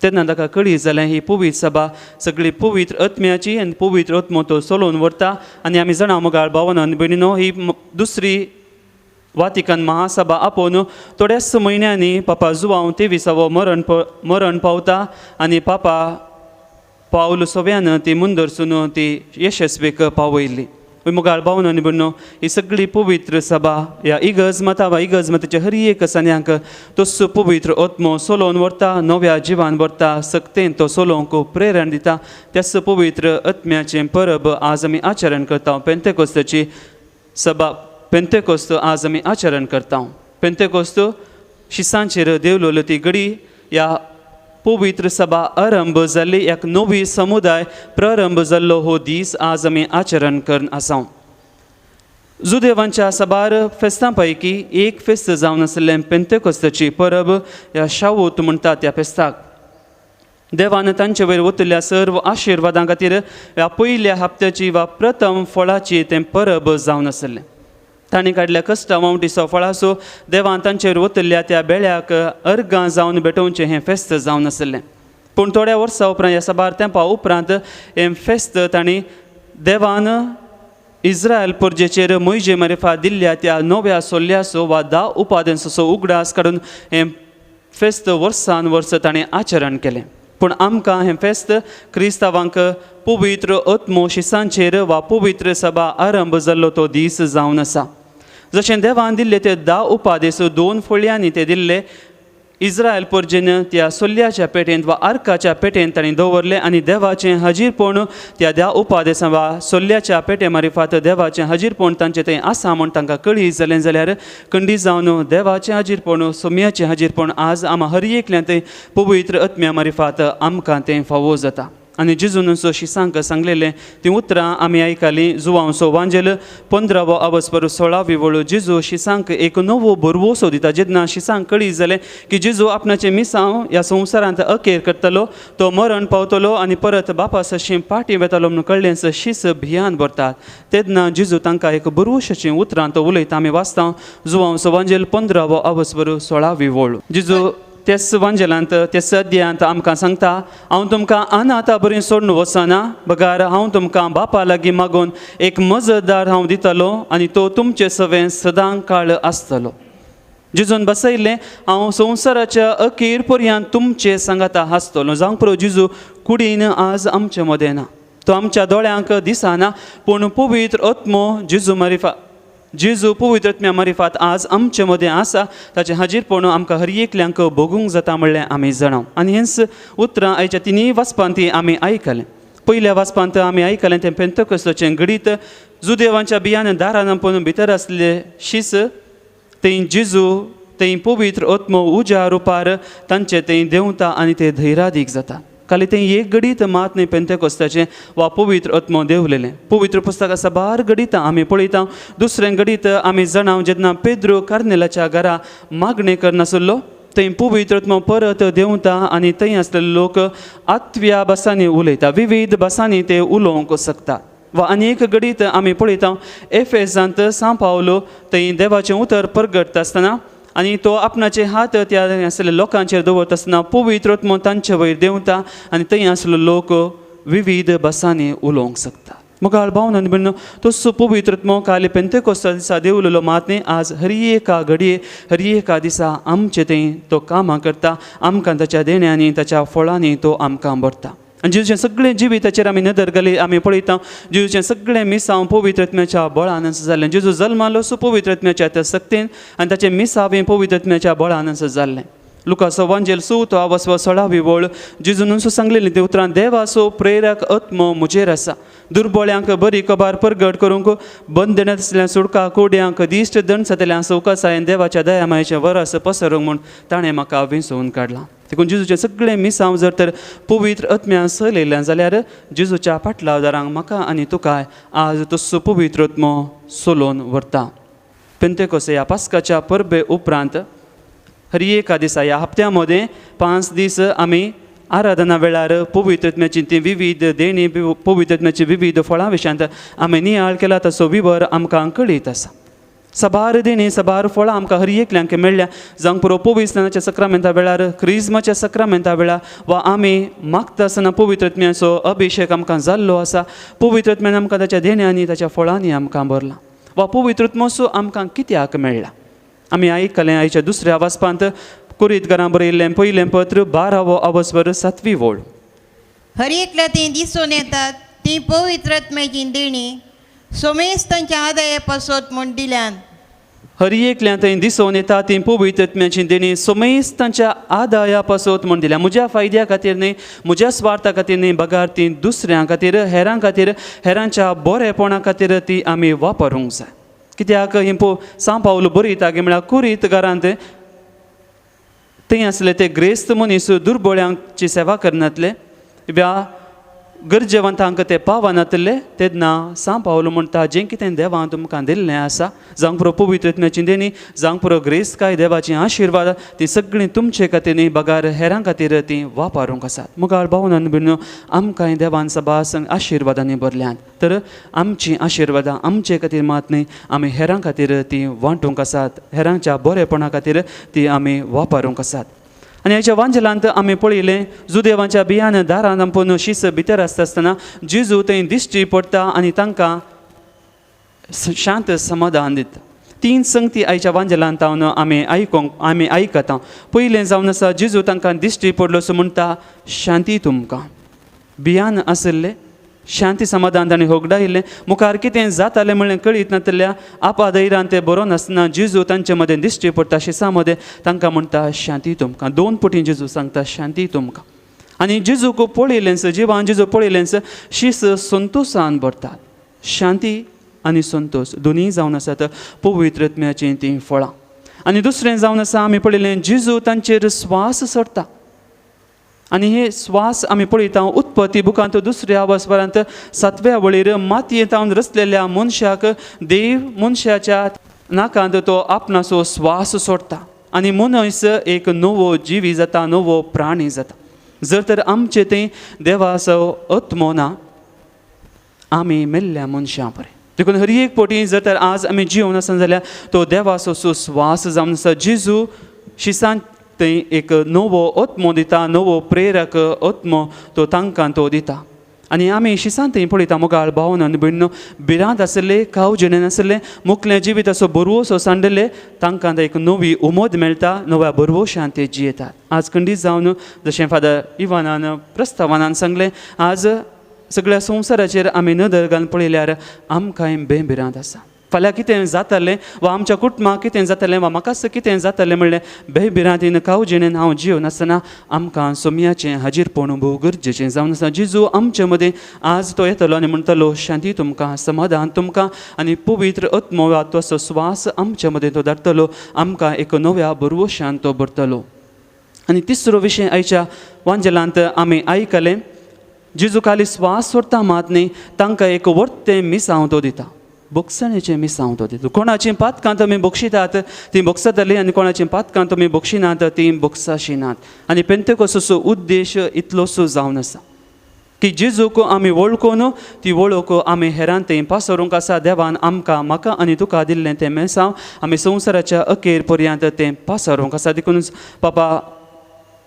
तेन्ना ताका कळ्ळी जाल्यार ही पवित्र सभा सगळी पवित्र आत्म्याची आनी पवित्र आत्मो तो सोलोवन व्हरता. आनी आमी जाणा मोगाळ भावान भयणीनो, ही दुसरी वातिकन महासभा आपोवन थोड्याच म्हयन्यांनी पापा जुवांव 23 मरण पावता आनी पापा पावल 6 ती मुंदरसून ती यशस्वीक पावयली. मुगाळ भावन आनी भयणीनो, ही सगळी पवित्र सभा ह्या इगज मता वा इगज मताच्या हर एक सान्यांक तोच पवित्र आत्मो सोलोवन व्हरता, नव्या जिवान व्हरता, सक्तेन तो सोलोवंक प्रेरण दिता. त्याच पवित्र आत्म्याचें परब आज आमी आचरण करता. पेंतेकोस्ताची सभा पेंतेकोस्त आज आमी आचरण करता. पेंतेकोस्त शिसांचेर देवलोली ती घडी ह्या पवित्र सभा आरंभ जाल्ली, एक नवी समुदाय प्रारंभ जाल्लो हो दीस आज आमी आचरण करन आसा. जुदेवांच्या सभार फेस्तां पैकी एक फेस्त जावन आसलें पेंतेकोस्ताची परब ह्या शावोत म्हणटात त्या फेस्ताक. देवान तांचे वयर वतल्या सर्व आशिर्वादां खातीर ह्या पयल्या हप्त्याची वा प्रथम फळाची तें परब जावन आसलें. तांणी काडल्या कश्टा वावटीचो फळासो देवान तांचेर वतल्या त्या बेळ्याक अर्गां जावन भेटोवचें हें फेस्त जावन आसलें. पूण थोड्या वर्सां उपरांत ह्या सबार तेंपा उपरांत हें फेस्त तांणी देवान इस्रायल परजेचेर मोइजे मार्फत दिल्ल्या त्या नव्या सोल्ल्याचो वा 10 उपादेंचो उगडास काडून हें फेस्त वर्सान वर्स ताणें आचरण केलें. पूण आमकां हें फेस्त क्रिस्तांवांक पवित्र आत्मो शिसांचेर वा पवित्र सभा आरंभ जाल्लो तो दीस जावन आसा. जशें देवान दिल्ले ते 10 उपादेस 2 फळयांनी ते दिल्ले. इस्रायल परजेन त्या सोल्ल्याच्या पेटेंत वा आर्काच्या पेटेंत तांणी दवरले आनी देवाचें हाजीरपण त्या 10 उपादेसां वा सोल्ल्याच्या पेटे मार्फत देवाचें हाजीरपण तांचें थंय आसा म्हूण तांकां कळ्ळी जालें जाल्यार खंडी जावन देवाचें हाजीरपण सोम्याचें हाजीरपण आज आमी हर एकल्यान थंय पवित्र आत्म्या मार्फत आमकां तें फावो जाता. आनी जेजून शिसांक सांगलेलें ती उतरां आमी आयकलीं जुवांवसो वांजेल 15 अवस्पर 16 वळू जेजू शिसांक एक नवो बरवो सो दिता जेन्ना शिसांक कळी जालें की जेजू आपणाचें मिसांव ह्या संवसारांत अखेर करतलो तो मरण पावतलो आनी परत बापा सशीं पाटी वेतालो म्हणून कळ्ळें शीस भियान भरतात तेन्ना जेजू तांकां एक बरवशेचीं उतरां तो उलयता आमी वाचता जुवांवसो वांजेल 15 अवस्पर 16 वळू जेजू तेच वांजेलांत तेच अध्यायांत आमकां सांगता हांव तुमकां अनाथ बरीं सोडून वचना बगार हांव तुमकां बापा लागीं मागून एक मजतदार हांव दितलो आनी तो तुमचे सवें सदां काळ आसतलो जेजून बसयल्लें हांव संवसाराच्या अखेर पर्यंत तुमचे सांगाता आसतलो जावं पुरो जेजू कुडीन आज आमचे मदें ना तो आमच्या दोळ्यांक दिसना पूण पवित्र आत्मो जेजू पवित्र आत्म्या मारिफात आज आमचे मदें आसा ताचें हाजीरपण आमकां हर एकल्यांक भोगूंक जाता म्हणलें आमी जाणाव आनी हेंच उतरां आयच्या तिनी वाचपांत आमी आयकलें पयल्या वाचपांत आमी आयकलें तें पेंतकोस्ताचें गडीत जुदेवांच्या बियान दारान पळोवन भितर आसले शीस थंय जेजू थंय पवित्र आत्मो उज्या रुपार तांचे थंय देंवता आनी ते धैर्यादीक जाता खाली तें एक गडीत मात न्ही पेंतकोस्ताचें वा पवित्र आत्मो देंवलेलें पवित्र पुस्तका साबार गडीत आमी पळयता दुसरें गडीत आमी जाणाव जेन्ना पेद्रू कार्नेलाच्या घरा मागणी करनासलो थंय पवित्र आत्मो परत देंवता आनी थंय आसलेले लोक आत्व्या भासांनी उलयता विविध भासांनी ते उलोवंक शकता वा अनेक गडीत आमी पळयता एफेसांत सांव पावलो थंय देवाचें उतर परगटता आसतना आनी तो आपणाचे हात त्या आसलेल्या लोकांचेर दवरता आसतना पवित्र आत्मो तांचे वयर देंवता आनी थंय आसले लोक विविध भासांनी उलोवंक शकता मुखार भावनान बीन तसो पवित्र आत्मो काल पेंतकोस्ता दिसा देंवलेलो मात न्ही आज हर एका घडये हर एका दिसा आमचे थंय तो कामां करता आमकां ताच्या देण्यांनी ताच्या फळांनी तो आमकां भरता आनी जेजूचें सगळें जिविताचेर आमी नदर घाली आमी पळयता जेजूचें सगळें मिसांव पवित्र आत्म्याच्या बळान जाल्लें जेजू जल्मालो सो पवित्र आत्म्याच्या त्या सक्तीन आनी ताचें मिसावें पवित्र आत्म्याच्या बळान जाल्लें लुकाचो वांजेल 16 अवस्वर 16 वळ जेजून सांगलेलीं ते उतरां देवाचो प्रेरक आत्मो मुजेर आसा दुर्बळ्यांक बरी कबार परगट करूंक बंदण्यात आसल्या सुडका कोड्यांक दिश्ट दंड जातल्या सवकासायेन देवाच्या दयामायेचें वरस पसरूंक म्हूण ताणें म्हाका विंचून काडलां देखून जेजूचें सगळें मिसांव जर तर पवित्र आत्म्यान सयलेलें जाल्यार जेजूच्या फाटलावदारांक म्हाका आनी तुकाय आज तसो पवित्र आत्मो सोलोवन व्हरता पेंतेकोस्त ह्या पास्काच्या परबे उपरांत हर एका दिसा ह्या हप्त्या मदें 5 दीस आमी आराधना वेळार पवित्र आत्म्याची ती विविध देणी पवित्र आत्म्याची विविध फळां विशयांत आमी नियाळ केला तसो विवर आमकां कळीत आसा सबार देणी सबार फळां आमकां हर एकल्यांक मेळ्ळ्या जावं पुरो पवित्र स्नानाच्या सक्रामेंता वेळार क्रिस्माच्या सक्रामेंता वेळार वा आमी मागता आसतना पवित्र आत्म्याचो अभिशेक आमकां जाल्लो आसा पवित्र आत्म्यान आमकां ताच्या देण्यांनी ताच्या फळांनी आमकां भरला वा पवित्र आत्मो आमकां कित्याक मेळ्ळा आमी आयकलें आयच्या दुसऱ्या वाचपांत कुरीतकारां बरयल्लें पयलें पत्र 12 अवस्वर 7 वळ हर एकल्या ती दिसून येतात ती पवित्र आत्म्याची देणी सोमेस्तांच्या आदाया पासत म्हूण दिल्यान हर एकल्या थंय दिसून येता ती पवित्र आत्म्याची देणी सोमेस्तांच्या आदाया पासत म्हूण दिल्या म्हज्या फायद्या खातीर न्ही म्हज्या स्वार्था खातीर न्ही बगार ती दुसऱ्यां खातीर हेरांच्या बरेपणा खातीर ती आमी वापरूंक जाय कित्याक ही सांव पावलो बरयता गे म्हळ्यार कुरीतकारांत थंय आसले ते ग्रेस्त मनीस दुर्बळ्यांची सेवा करनातले वा गरजेवंतांक ते पावनातले तेन्ना सांव पावलो म्हणटा जें कितें देवान तुमकां दिल्लें आसा जावं पुरो पवित्र आत्म्याची देणी जावं पुरो ग्रेस्त काय देवाची आशिर्वाद ती सगळीं तुमचे खातीर न्ही बगार हेरां खातीर ती वापरूंक आसात मुखार भावनान बीन आमकांय देवान सबास आशिर्वादांनी भरल्यात तर आमची आशिर्वादां आमचे खातीर मात न्ही आमी हेरां खातीर ती वांटूंक आसात हेरांच्या बरेपणा खातीर ती आमी वापरूंक आसात आनी ह्याच्या वांजेलांत आमी पळयलें जुदेवांच्या बियान दारान पूण शीस भितर आसता आसतना जेजू थंय दिश्टी पडटा आनी तांकां शांत समाधान दिता 3 संगती आयच्या वांजेलांत हांव आमी आयकता पयलें जावन आसा जेजू तांकां दिश्टी पडलो सो म्हणटा शांती तुमकां बियान आसले शांती समाधान ताणें होगडायिल्लें मुखार कितें जातालें म्हणलें कळीत नातल्या आपाधैर्यान तें बरो नासतना जेजू तांचे मदें दिश्टी पडटा शिसा मदें तांकां म्हणटा शांती तुमकां 2 पटी जेजू सांगता शांती तुमकां आनी जेजूक पळयलेंच जिवान जेजू पळयलेंच शीस संतोशान भरतात शांती आनी संतोश दोनीय जावन आसात पवित्र आत्म्याचीं तीं फळां आनी दुसरें जावन आसा आमी पळयलें जेजू तांचेर स्वास सोडटा आनी हे स्वास आमी पळयता उत्पत्ती बुकांत 2 वस्परांत 7व्या वळेर मातयेंत रचलेल्या मनशाक देव मनशाच्या नाकांत तो आपणाचो स्वास सोडटा आनी मनीस एक नवो जिवी जाता नवो प्राणी जाता. जर तर आमचे तें देवाचो आत्मो ना आमी मेल्ल्या मनशां बरें. देखून हर एक पोटी जर तर आज आमी जिवन आसा जाल्यार तो देवाचो सुस्वास जावन आसा. जेजू शिसांत थंय एक नवो आत्मो दिता, नवो प्रेरक आत्मो तो तांकां तो दिता. आनी आमी शिसांत थंय पळयता मोगाळ भावनान भयणो भिरांत आसले कावजणे नासले मुखलें जिवीत असो बरवोसो सांडले तांकां एक नवी उमोद मेळटा, नव्या बरवोशान ते जियेतात. आज खंडीत जावन जशें फादर इवानान प्रस्तावानान सांगलें आज सगळ्या संवसाराचेर आमी नदर घालून पळयल्यार आमकांय बेभिरांत आसा. फाल्यां कितें जातलें वा आमच्या कुटुंबाक कितें जातलें वा म्हाकाच कितें जातलें म्हणलें बेभिरांतीन कावजिणेन हांव जिवनासतना आमकां सोमयाचें हाजीरपण भोव गरजेचें जावन आसा. जेजू आमचे मदें आज तो येतलो आनी म्हणटलो शांती तुमकां, समाधान तुमकां आनी पवित्र आत्मो वा तो स्वास आमचे मदें तो धाडटलो, आमकां एक नव्या बरवोशान तो भरतलो. आनी तिसरो विशय आयच्या वांजेलांत आमी आयकलें जेजू खाली स्वास सोडटा मात न्ही तांकां एक वर्तें मिसांव तो दिता, बोगसणेचें मिसांव तो दिता. कोणाचीं पातकां तुमी बोगशितात तीं बोगसतलीं आनी कोणाचीं पातकां तुमी बोगशिनात तीं बोगसाशिनात. आनी पेंतेकोस्ताचो उद्देश इतलोसो जावन आसा की जेजूक आमी वळखून ती वळख आमी हेरांत थंय पासरूंक आसा. देवान आमकां म्हाका आनी तुका दिल्लें तें मेसांव आमी संवसाराच्या अखेर पर्यंत तें पासरूंक आसा. देखूनच पापा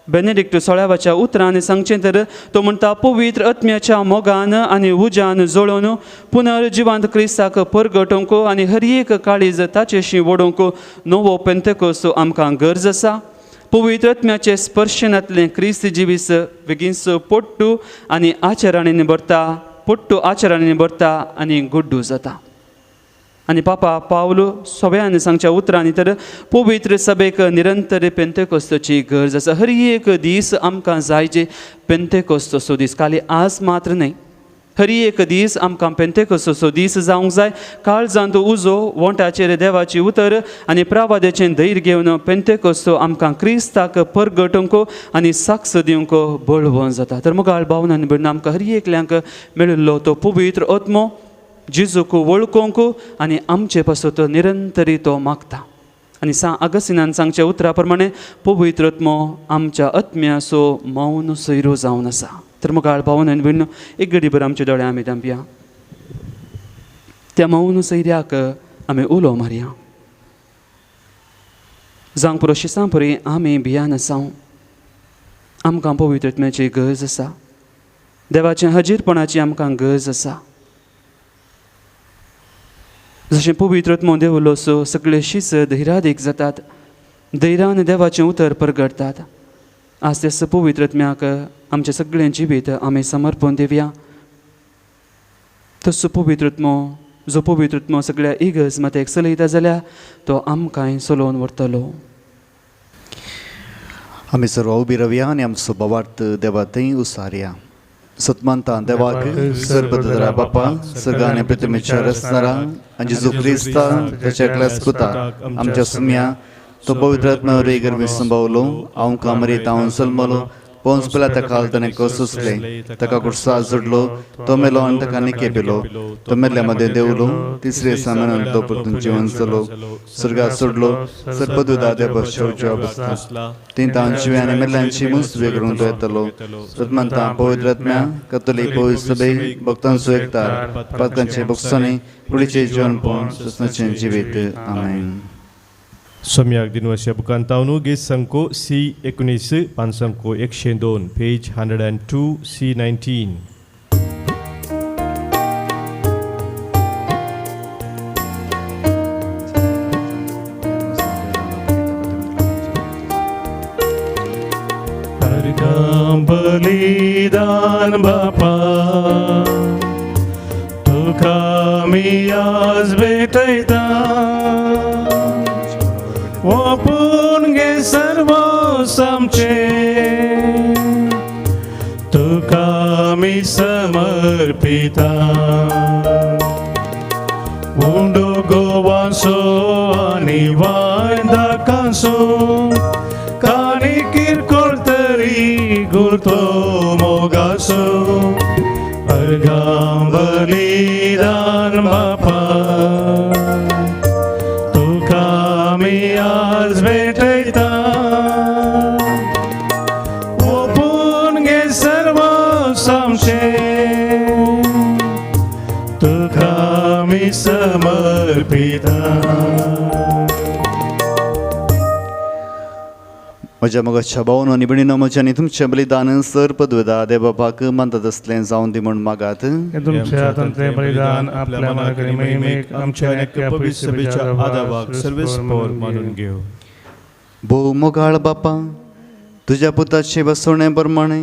बेनेडिक्ट 16व्या उतरांनी सांगचें तर तो म्हणटा पवित्र आत्म्याच्या मोगान आनी उज्यान जळोवन पुनर्जिवांत क्रिस्ताक परगटोवंक आनी हर एक काळीज ताचेशी वडोवंक नवो पेंतेकोस्त आमकां गरज आसा. पवित्र आत्म्याचे स्पर्शनांतलें क्रिस्त जिवीस बेगीनच पोट्टू आनी आचरणेन भरता, पोट्टू आचरणेन भरता आनी गुड्डू जाता. आनी पापा पावलो सगळ्यांनी सांगच्या उतरांनी तर पवित्र सभेक निरंतर पेंतेकोस्ताची गरज आसा. हर एक दीस आमकां जायचे पेंतेकोस्ताचो दीस, खाली आज मात्र न्हय, हर एक दीस आमकां पेंतेकोस्ताचो दीस जावंक जाय. काळजांत उजो वोंटाचेर देवाची उतर आनी प्रावाद्याचें धैर्य घेवन पेंतेकोस्त आमकां क्रिस्ताक परगटोवंक आनी साक्ष दिवंक बळवंत जाता. तर मुगाळ भावनान भयण आमकां हर एकल्यांक मेळिल्लो तो पवित्र आत्मो जेजूक वळखोवंक आनी आमचे पासून तो निरंतरी तो मागता. आनी अगस्तिनान सांगच्या उतरा प्रमाणे पवित्र आत्मो आमच्या आत्म्याचो मौन सोयरो जावन आसा. तर मुगाळ भावनान भयण एक घडीभर आमचे दोळे आमी धांपया, त्या मौन सोयऱ्याक आमी उलो मारया. जावंक पुरो शिसां परी आमी भियान आसां, आमकां पवित्र आत्म्याची गरज आसा, देवाच्या हजीरपणाची आमकां गरज आसा. जशें पवित्र आत्मो देवलो सो सगळे शीस धैर्यादीक जातात, धैर्यान देवाचें उतर परगडतात. आज तेच पवित्र आत्म्याक आमचें सगळें जिवीत आमी समर्पण दिवया. तसो पवित्र आत्मो जो पवित्र आत्मो सगळ्या इगर्ज मातेक चलयता जाल्यार तो आमकांय चलोवन व्हरतलो. आमी सर्व उबी रावया आनी आमचो बोवार्थ देवा थंय उसारया. सतमानता देवाक सर्वपदरा बापा सर्गाने पृथ्वीच्या रचणारा आनी जेजू क्रिस्ता त्याच्या एकल्याच पुताक आमच्या सुम्या तो पवित्र आत्म्यावर गरमी संभवलो. हांव कामरीत हांव सलमलो पोंस पेला ताका ताणें कसुसले, ताका कुडसा जोडलो, तो मेलो आनी ताका निके पेलो, तो मेल्ल्या मध्ये देवलो, तिसरे सामान तो परतून जिवन चलो, सर्गात सोडलो, सर्पदूदा देव शेवच्या बसला, तीन तांची आनी मेल्ल्यांची मुसवे करून तो येतलो. सतमानता पवित्र आत्म्या कतोलीक पवित्र सभे भक्तांचो एकतार पातकांचे भक्सांनी कुडीचे जीवन पोवन सुस्नाचें जिवीत. आमेन. सम्याक दिनवर्षीय बुकांतावनू गीत संको C19 पानसंको 102 पेज 102 C19. बलिदान बापा तुका मी आज भेटयता, ओपून घे सर्व आमचे तुका मी समर्पिता. उंडो गोवासो आनी वायंदाकांसो काणी किरकोळ तरी gurto mogaso argam balidan bapa tuka mi az भेटैता ओपून घे सर्व समशे तुका मी समर्पिता. म्हज्या मोगाच्या भावानो आनी भयणीनो, म्हज्यानी तुमचें बलिदान सर पदवेदा देवबापाक मानतात असलें जावन दी म्हूण मागात. तुमच्या हातांतलें बलिदान आपल्या मनाकडे महिमेक आमच्या ऐक्या पवित्र सभेच्या आदाराक सर्वेस्पोर मानून घेव. भोव मोगाळ बापा, तुज्या पुताचे बसवणे प्रमाणे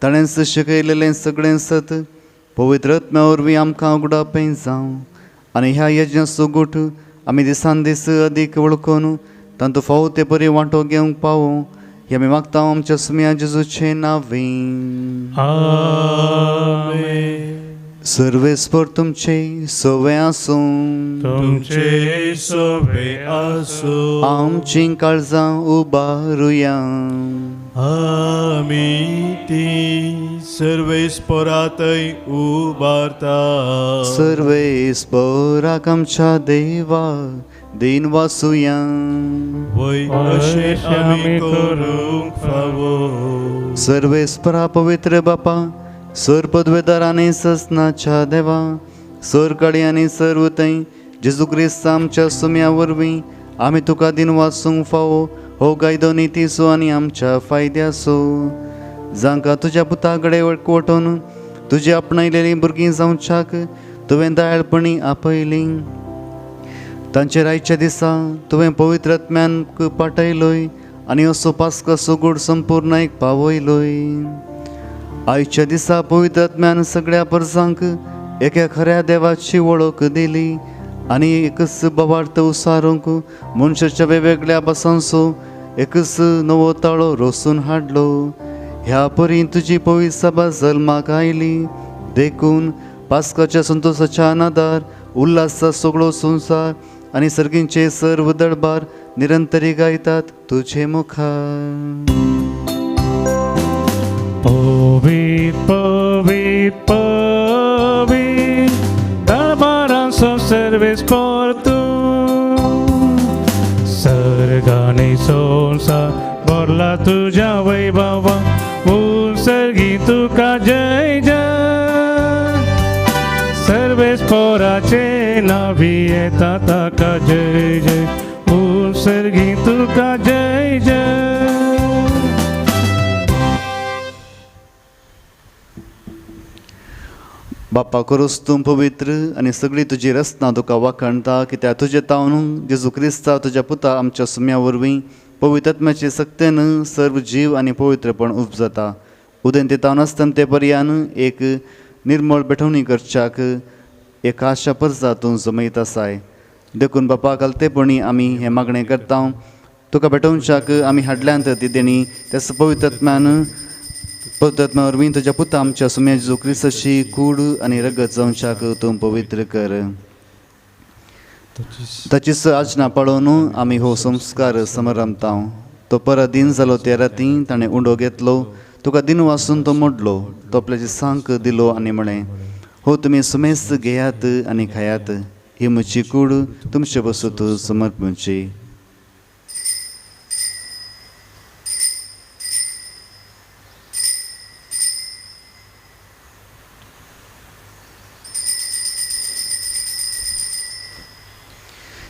ताणें शिकयलेलें सगळें सत पवित्र आत्म्या वरवीं आमकां उगडापें जावं आनी ह्या यज्ञाचो गोठ आमी दिसान दीस अदीक वळखून तांचो फावो ते परी वांटो घेवंक पावो हें आमी मागता आमच्या सुम्या जेजूचे नांवें. सर्वेस्पर तुमचे सोवे आसूं, तुमचे सोबे आसूं, आमचीं काळजां उबारुया. आमी ती सर्वेस्परातय उबारता. सर्वेस्पराक आमच्या देवा दिन वासुया. वय अशें आमी करूंक फावो. सर्वेस्परा पवित्र बापा, सर पदवेदार आनी ससनाच्या देवा, सर काळी आनी सर्वतय जेजू क्रिस्त आमच्या सुम्या वरवीं आमी तुका दिन वाचूंक फावो हो कायदो नितीचो आनी आमच्या फायद्याचो. जांकां तुज्या पुता कडेन वटोवन तुजी आपणायलेलीं भुरगीं जावच्याक तुवें दयाळपणी आपयलीं, तांचेर आयच्या दिसा तुवें पवित्र आत्म्यान पाठयलोय आनी असो पास्काचो गोड संपूर्ण पावयलोय. आयच्या दिसा पवित्र आत्म्यान सगळ्या परसांक एका खऱ्या देवाची वळख दिली आनी एकच बोवार्थ उसारूंक मनशाच्या वेगवेगळ्या भासांचो एकच नवो ताळो रोसून हाडलो. ह्या परी तुजी पवित्र सभा जल्माक आयली देखून पास्काच्या संतोशाच्या आनादार उल्हासा सगळो संवसार आनी सर्गींचे सर्व दरबार निरंतरी गायतात तुझे मुखार. पवित्र पवित्र पवित्र दरबारांचो सर्वेस्पर तूं, सर्गांनी संवसार भरला तुज्या वैभवा, उत्सर्गी तुका जय जय. सर्वेस्पराचे नावी येता ताका जय जय, उत्सर्गी तुका जय जय. बापा करूस तूं पवित्र आनी सगळी तुजी रचना तुका वाखणता, कित्याक तुजे तावन जेजू क्रिस्ता तुज्या पुता आमच्या सुम्या वरवीं पवित्र आत्म्याचे सक्तेन सर्व जीव आनी पवित्रपण उपजता. उदें ते तावन आसतना ते पर्यान एक निर्मळ बेठवणी करच्याक एक आशा परसा तूं जमयत आसाय. देखून बापा घालतेपणी आमी हें मागणें करता तुका भेटोवच्याक आमी हाडल्यांत ती देणी त्याच पवित्र आत्म्यान वरवीं तुज्या पुता आमच्या सुम्या जेजू क्रिस्ताची कूड आनी रगत जावच्याक तूं पवित्र कर. ताचीच आजना पाळून आमी हो संस्कार समरमता. तो परदीन जालो त्या राती ताणें उंडो घेतलो, तुका दिन वाचून तो मोडलो, तो आपल्याची सांक दिलो आनी म्हळें, हो तुमी सुमेस्त घेयात आनी खायात, ही म्हजी कूड तुमचे बसूत समर्पणची.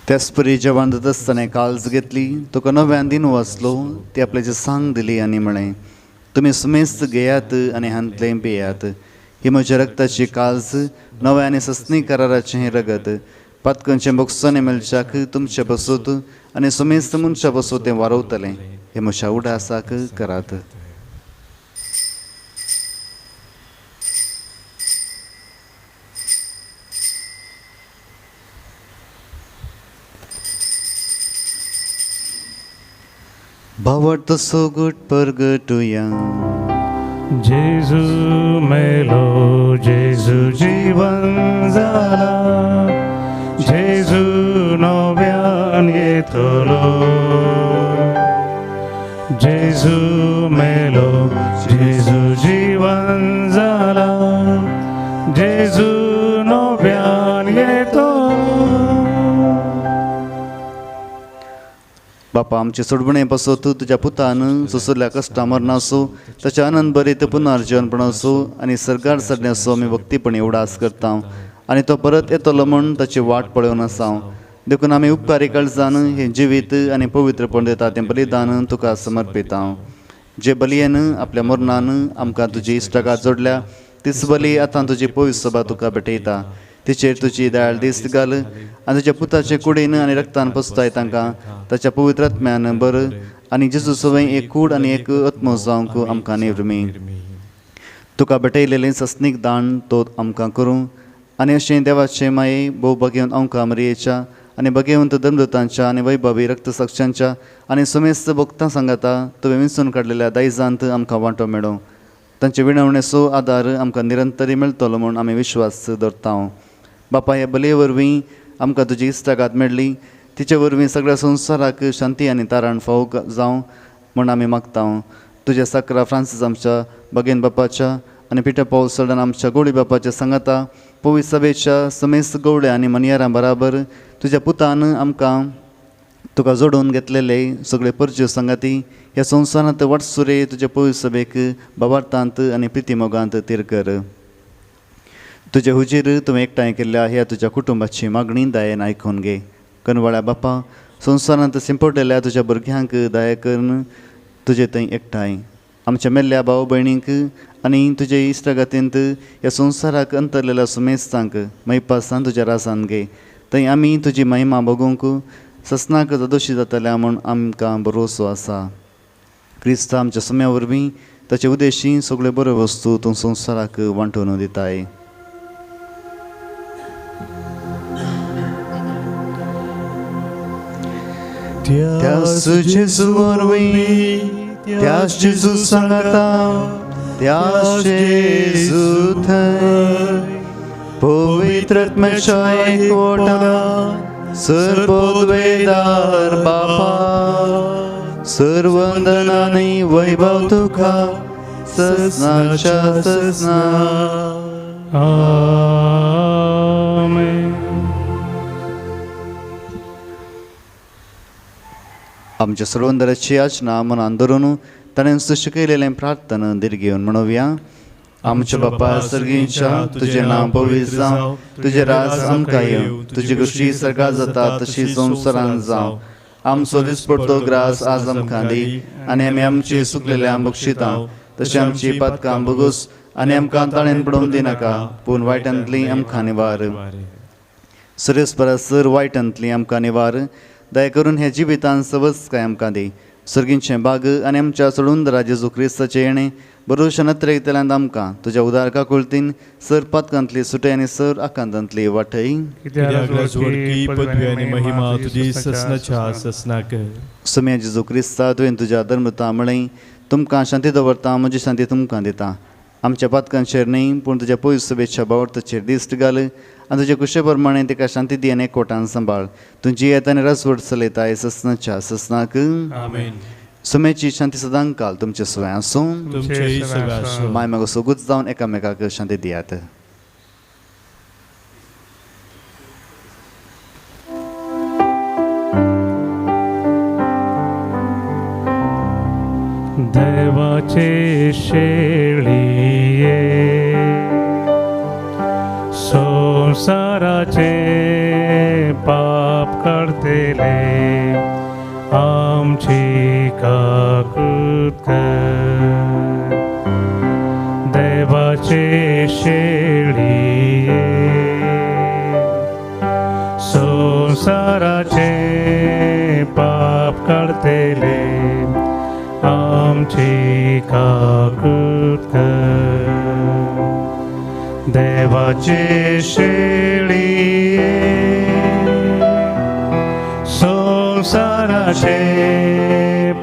त्याच परी जेवण जात आसतना काळज घेतली, तुका नव्यान दिन वाचलो, ती आपल्याची सांग दिली आनी म्हळें, तुमी सुमेस्त घेयात आनी हांतलें पियात, ही म्हज्या रक्ताची काळज नव्या आनी सस्नी कराराचें हें रगत पातकांचें बोगसांनी मेलच्याक तुमचे बसोत आनी सुमेस्त मनशा बसोत तें वारवतलें, हे म्हज्या उडासाक करात. भावार्थ सोगट परगटुया. जेजू मेलो, जेजू जीवन जाला, जेजू नव्यान येतलो. जेजू मेलो, जेजू बापा आमचे सोडवणे पासत तुझ्या पुतान सुसरल्या कष्टा मरण असो ताच्या आनंद बरीत पुनर्जीवनपण असो आणि सरकार सडणे असो आमी भक्तीपणे उडास करता आणि तो परत येतलो म्हण ताची वाट पळोवन आसा देखून आमी उपकारी काळजान हे जिवीत आणि पवित्रपण दिता तें बलिदान तुका समर्पिता जे बलयेन आपल्या मरणान आमकां तुजी इश्टागात जोडल्या तीच बली आतां तुजी पवित्र सभा तुका भेटयता तिचेर तुजी दयाळ दिस्त घाल आनी तुज्या पुताचे कुडीन आनी रक्तान पसताय तांकां ताच्या पवित्र आत्म्यान बर आनी जेजू सवय एक कूड आनी एक आत्मो जावंक आमकां निवृमी तुका भेटयलेलें सस्नीक दान तो आमकां करूं आनी अशें देवाचे माये भोव भगवंत आमकां मरियेच्या आनी भगवंत धर्मदूतांच्या आनी वैभवी रक्तसाक्षांच्या आनी समेस्त भक्तां सांगाता तुवें विंचून काडलेल्या दायजांत आमकां वांटो मेळो तांचे विणवणेचो आदार आमकां निरंतरी मेळटलो म्हूण आमी विश्वास दवरता बापा ह्या बलये वरवीं आमकां तुजी इश्टागात मेळ्ळी तिचे वरवीं सगळ्या संवसाराक शांती आनी तारण फावो जावं म्हूण आमी मागता तुज्या साकरा फ्रांसीस आमच्या भगेन बापाच्या आनी पिटर पौल सडन आमच्या गोडी बापाच्या सांगाता पवित्र सभेच्या समेस्त गवड्या आनी मनियारां बराबर तुज्या पुतान आमकां तुका जोडून घेतलेले सगळे परच्यो संगाती ह्या संवसारांत वाटसुरे तुज्या पवित्र सभेक बाबार्थांत आनी प्रितीमोगांत तीर कर तुजे हुजीर तुवें एकठांय केल्ल्या ह्या तुज्या कुटुंबाची मागणी दयेन आयकून घे कनवाळ्या बापा संवसारांत शिंपडलेल्या तुज्या भुरग्यांक दया करून तुजे थंय एकठांय आमच्या मेल्ल्या भाव भयणींक आनी तुजे इश्टागातींत ह्या संवसाराक अंतरलेल्या सुमेस्तांक मैपासान तुज्या रासान घे थंय आमी तुजी महिमा बगूंक ससनाक दोशी जातल्या म्हूण आमकां भरोसो आसा क्रिस्त आमच्या सम्या वरवीं ताचे उद्देशी सगळ्यो बऱ्यो वस्तू तूं संवसाराक वांटून दिताय त्याच जेजू वरवीं त्याच जेजू सांगाता त्याच जेजू थंय पवित्र आत्म्याच्या एकवटान सर्वोद्वेदार बापा सर्वंदनानी वैभव तुका ससनाच्या ससना आमेन. आमच्या सर्वंदराची याचना मनान धरून ताणें सृश्ट केलेलें प्रार्थना दिर्घेवन म्हणुया आमच्या बापा सर्गींच्या तुझे नांव पवित्र जावं तुझे राज आमकां येवं तुजी गोष्टी सरकार जाता तशी संवसारांत जावं आमचो दिसपडटो ग्रास आज आमकां दी आनी आमी आमची सुकलेल्या बक्षिता तशी आमची पातकां भोगूस आनी आमकां ताळेन पडोवन दिनाका पूण वायटांतली आमकां निवार सुरेश परसर वायटांतली आमकां निवार दया करून हे जिवितान सवस काय आमकां दी सर्गींचे बाग आनी आमच्या सोडून जेजू क्रिस्ताचे येणे बरोवशा नत्रेतल्यान आमकां तुज्या उदार काकुळतीन सर पातकांतली सुटे आनी सर आकांतांतली वाटय कित्याक जोडकी पदवी आनी महिमा तुजी ससनाच्या ससनाक सम्या जेजू क्रिस्ता तुवें तुज्या धर्मता म्हळें तुमकां शांती दवरता म्हजी शांती तुमकां दिता आमच्या पातकांचेर न्ही पूण तुज्या पवित्र सभेच्या बावर्थाचेर दिश्ट घाल आनी तुजे कुशे प्रमाणे तिका शांती दी आनी एकवटान सांबाळ तुजी येत आनी रसवट चलयताय ससनाच्या ससनाक आमेन. सुमेची शांती सदांच काल तुमचे सुवाय आसूं तुमचेय सगळे आसूं. माय मागो सोगूच जावन एकामेकाक शांती दियात देवाचे शेळिये संसाराचे पाप करतेले आमची काकूत कर देवाचे शेळिये संसाराचे पाप करतेले आमची काकूत कर देवाचे शेळिये संसाराचे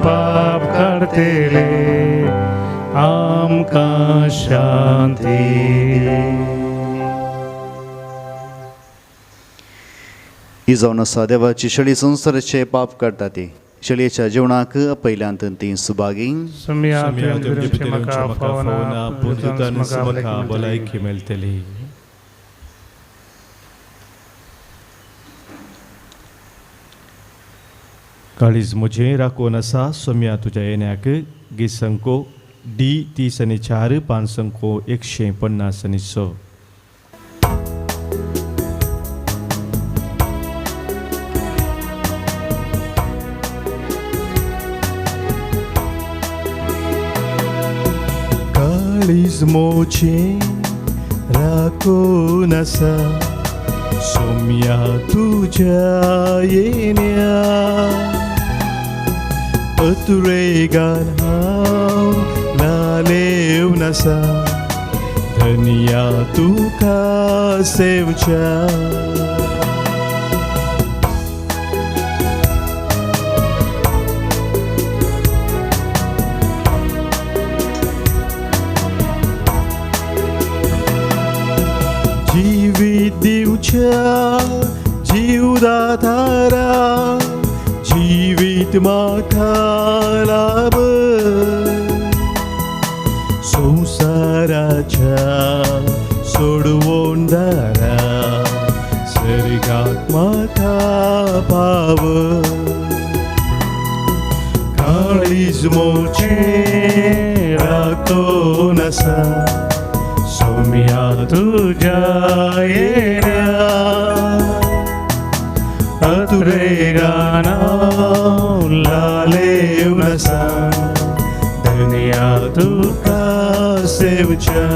पाप करतेले आमकां शांती ही जावन आसा देवाची शेळी संसाराचे पाप करता ती शेळयेच्या जेवणाक पयल्यांत ती सुभागी सम्या तुमचे म्हाका फावना पूण तुतान समका भलायकी मेळटली काळीज मुझे राखून असा सोम्या तुझ्या येण्याक गीत संको डी 30 5 संको 150 काळीज मोचे राखून असा सोम्या तुझ्या येण्या अतुरेगान हांव लालेव नसा धनिया तुका सेवच्या जीवित दिवच्या जीवदातारा जीवित माथा लाभ संसाराच्या सोडवून दारा सर्गात माथा पाव काळीज मोचे राखून असा सोम्या तुझ्या येण्या अतुरेगाना लालेव नसा धनिया तुका सेवच्या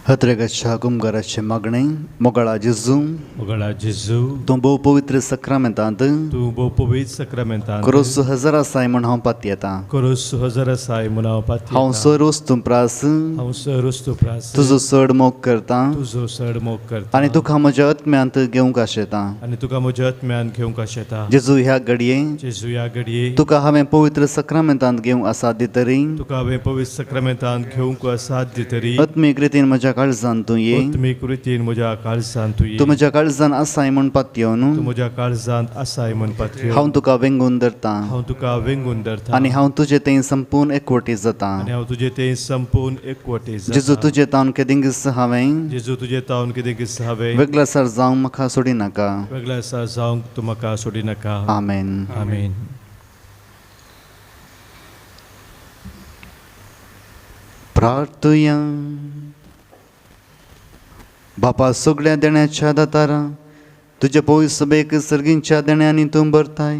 हत्रेगच्छा कुमगाराचे मागणे मोगळा जेजू मोगळा जेजू तूं भोव पवित्र सक्रामेंतांत तूं भोव पवित्र सक्रामेंतांत क्रोस हजार आसाय म्हण हांव पाती येता करोस हजार साय मुनाव पाती हांव सर वस्तू प्रास हांव सरस्तु प्रास तुजो चड मोग करता तुजो चड मोग करता आनी तुका म्हज्या आत्म्यांत घेवंक आशेता आनी तुका म्हज्या आत्म्यान घेवंक आशेता जेजू ह्या घडये जेजू ह्या घडये तुका हांवें पवित्र सक्रामेंतांत घेवंक असाध्य तरी तुका हांवें पवित्र सक्रामेंतांत घेवंक असाध्य तरी आत्मीक रितीन म्हज्या काळजांत तूं ये आत्मीक रितीन म्हज्या काळजांत तूं ये तूं म्हज्या काळजांत आसाय म्हण पातयो न्हू तूं म्हज्या काळजांत आसाय म्हण पातयो हांव तुका वेंगून धरता हांव तुका वेंगून धरता आनी हांव तुजें तें संपूर्ण एकवटी जाता आनी हांव तुजें तें संपूर्ण एकवटी जेजू तुजें तावन केदींगस हांवें जेजू तुजें तावन कितें किस हांवें वेगळा सर जावंक म्हाका सोडी नाका वेगळ्या आसा जावंक तूं म्हाका सोडी नाका आमेन आमीन प्रार्थुया बापा सगळ्या देण्याच्या दातारा तुज्या पवित्र सभेक सर्गींच्या देण्यांनी तूं भरताय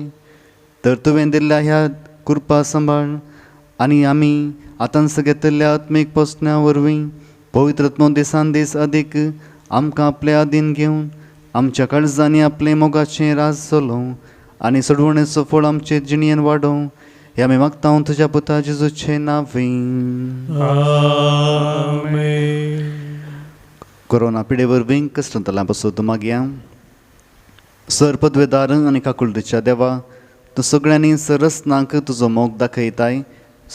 तर तुवें दिल्ल्या ह्या कृपा सांबाळ आनी आमी आतांच घेतिल्ल्या आत्मीक पोसण्या वरवीं पवित्रत्व दिसान दीस अदीक आमकां आपल्या अधीन घेवन आमच्या काळजांनी आपले मोगाचें राज चलोवं आनी सोडवणेचो फळ आमचे जिणयेन वाडोवं हे आमी मागता तुज्या पुता जेजूचे नांवीं आमीन कोरोना पिडे वरवीं कश्टांतल्यां पासून मागया सर पदवेदार आनी काकुळटीच्या देवा तूं सगळ्यांनी सरस्नाक तुजो मोग दाखयताय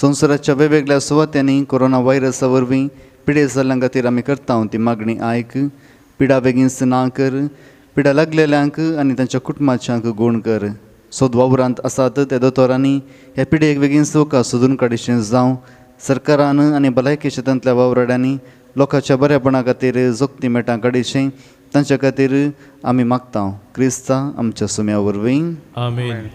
संवसाराच्या वेगवेगळ्या सुवात्यांनी कोरोना वायरसा वरवीं पिडे जाल्ल्यां खातीर आमी करता ती मागणी आयक पिडा बेगीनच ना कर पिडा लागलेल्यांक आनी तांच्या कुटुंबाच्यांक गूण कर सोद वावरांत आसात त्या दोतोरांनी ह्या पिडेक बेगीन सोका सोदून काडिचें जावं सरकारान आनी भलायकी क्षेत्रांतल्या वावराड्यांनी लोकांच्या बऱ्यापणा खातीर जोखती मेटां काडिचें तांच्या खातीर आमी मागता क्रिस्ता आमच्या सुम्या वरवीं आमीन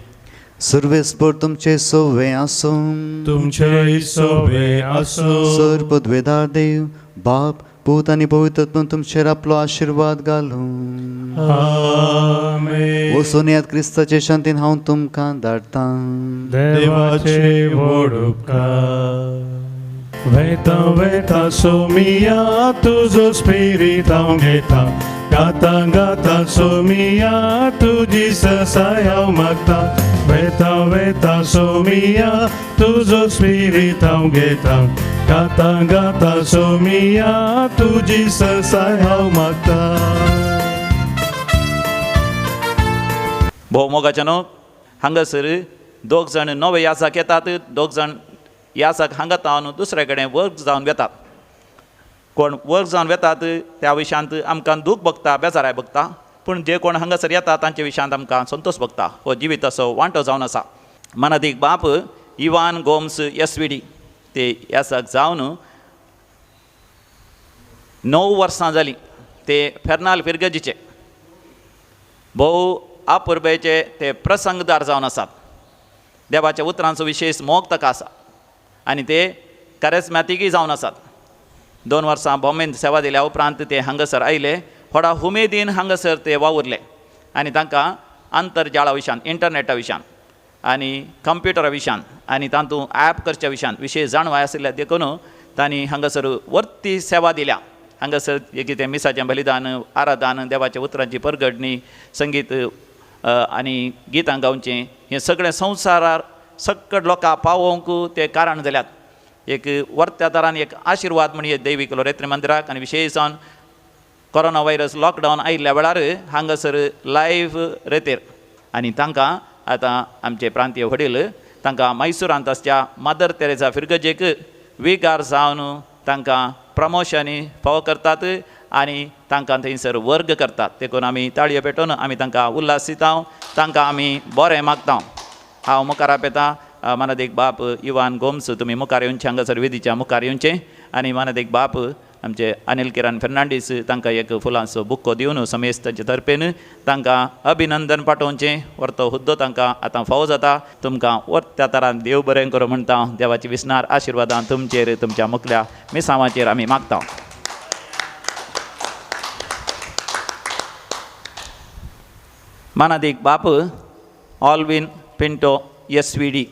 सर्वेस्पर तुमचे सोवे आसूं तुमचे सोबे आसूं सर पदवेदार देव बाप पूत आनी पवित्रत्व तुमचेर आपलो आशिर्वाद घालूं आमीन वचून येयात क्रिस्ताचे शांतीन हांव तुमकां धाडटां देवाचे व्हड उपकार वेता वेता सोमिया तुजो स्पिरीट हांव घेता गाता गाता सोमिया तुजी ससाय हांव मागता वेता वेता सोमिया तुजो स्पिरीट हांव घेता गाता गाता सोमिया तुजी ससाय हांव मागता भोव मोगाच्यानो हांगासर दोग जाण नवे यासाक येतात दोग जाण यासाक हांगा तावन दुसरे कडेन वर्क जावन वेतात कोण वर्क जावन वेतात त्या विशयांत आमकां दूख भोगता बेजाराय भोगता पूण जे कोण हांगासर येता तांचे विशयांत आमकां संतोश भोगता हो जिवीत असो वांटो जावन आसा मनादीक बाप इवान गोम्स एसविडी ते यासाक जावन 9 वर्सां जालीं ते फेर्नाल फिरगजीचे भोव आपुर्बेचे ते प्रसंगदार जावन आसात. देवाच्या उतरांचो विशेश मोग ताका आसा आनी ते कॅरिस्मॅटिकूय जावन आसात. 2 वर्सां बॉम्बेंत सेवा दिल्या उपरांत ते हांगासर आयले. व्हडा उमेदीन हांगासर ते वावुरले आनी तांकां अंतरजाळा विशयान, इंटरनेटा विशयान आनी कंप्युटरा विशयान आनी तातूंत ॲप करच्या विशयान विशेश जाणवाय आशिल्ल्या देखून तांणी हांगासर वर्ती सेवा दिल्या. हांगासर कितें मिसाचें बलिदान, आराधन, देवाच्या उतरांची परगडणी, संगीत आनी गितां गावचें, हें सगळें संवसारार सकट लोकां पावोवंक ते कारण जाल्यात. एक वर्त्या तरान एक आशिर्वाद म्हणून दैवीक लोरेत्री मंदिराक आनी विशेश जावन कोरोना व्हायरस लॉकडावन आयिल्ल्या वेळार हांगासर लायव्ह रेतेर आनी तांकां आतां आमचे प्रांतीय वडील तांकां मैसूरांत आसच्या मदर तेरेसा फिरगजेक विगार जावन तांकां प्रमोशनी फावो करतात आनी तांकां थंयसर वर्ग करतात. देखून आमी ताळयो पेटोवन आमी तांकां उल्हास दिता, तांकां आमी बरें मागता. हांव मुखार आपयतां मानदेक बाप इवान गोम्स, तुमी मुखार येवचें, हांगासर वेदीच्या मुखार येवचें. आनी मानदेक बाप आमचे अनिल किरण फेर्नांडीस तांकां एक फुलांचो बुक्को दिवन समेस्तांचे तर्फेन तांकां अभिनंदन पाठोवचें. व्हरतो हुद्दो तांकां आतां फावो जाता. तुमकां वर्त्या तरान देव बरें करूं म्हणटा. देवाची विस्नार आशिर्वादां तुमचेर, तुमच्या मुखल्या मिसांवाचेर आमी मागता. मानादीक बाप ऑल्विन पिंटो SVD